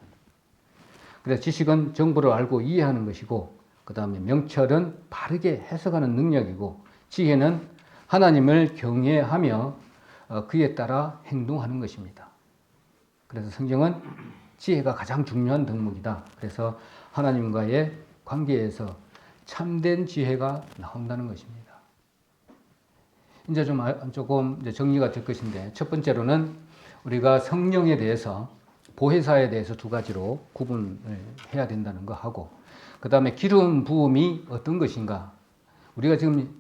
그래서 지식은 정보를 알고 이해하는 것이고 그 다음에 명철은 바르게 해석하는 능력이고 지혜는 하나님을 경외하며 그에 따라 행동하는 것입니다. 그래서 성경은 지혜가 가장 중요한 덕목이다. 그래서 하나님과의 관계에서 참된 지혜가 나온다는 것입니다. 이제 조금 이제 정리가 될 것인데 첫 번째로는 우리가 성령에 대해서 보혜사에 대해서 2가지로 구분을 해야 된다는 거 하고 그 다음에 기름 부음이 어떤 것인가. 우리가 지금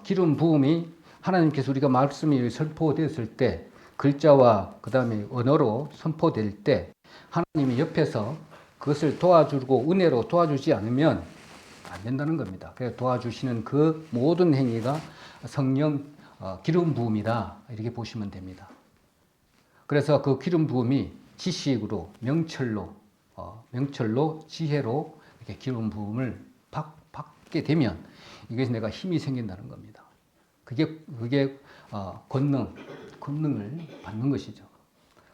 기름 부음이 하나님께서 우리가 말씀이 선포되었을 때 글자와 그 다음에 언어로 선포될 때 하나님이 옆에서 그것을 도와주고 은혜로 도와주지 않으면 안 된다는 겁니다. 그래서 도와주시는 그 모든 행위가 성령 기름 부음이다 이렇게 보시면 됩니다. 그래서 그 기름 부음이 지식으로 명철로 지혜로 이렇게 기름 부음을 받게 되면 이것이 내가 힘이 생긴다는 겁니다. 그게 권능을 받는 것이죠.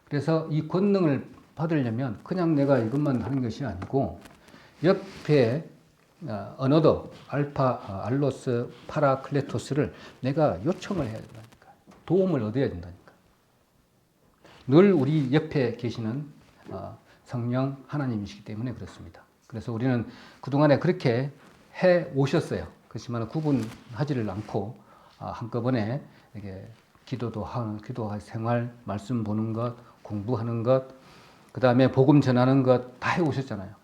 그래서 이 권능을 받으려면 그냥 내가 이것만 하는 것이 아니고 옆에 어너더 알파, 알로스, 파라클레토스를 내가 요청을 해야 된다니까. 도움을 얻어야 된다니까. 늘 우리 옆에 계시는 성령 하나님이시기 때문에 그렇습니다. 그래서 우리는 그동안에 그렇게 해 오셨어요. 그렇지만 구분하지를 않고 한꺼번에 이렇게 기도할 생활, 말씀 보는 것, 공부하는 것, 그 다음에 복음 전하는 것 다 해 오셨잖아요.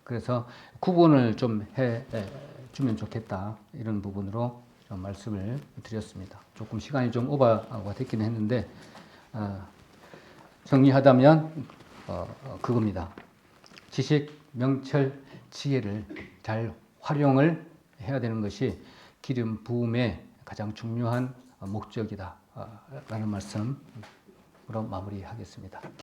그래서 구분을 좀 해 주면 좋겠다. 이런 부분으로 말씀을 드렸습니다. 조금 시간이 좀 오버가 됐긴 했는데 정리하자면 그겁니다. 지식, 명철, 지혜를 잘 활용을 해야 되는 것이 기름 부음의 가장 중요한 목적이다 라는 말씀으로 마무리하겠습니다.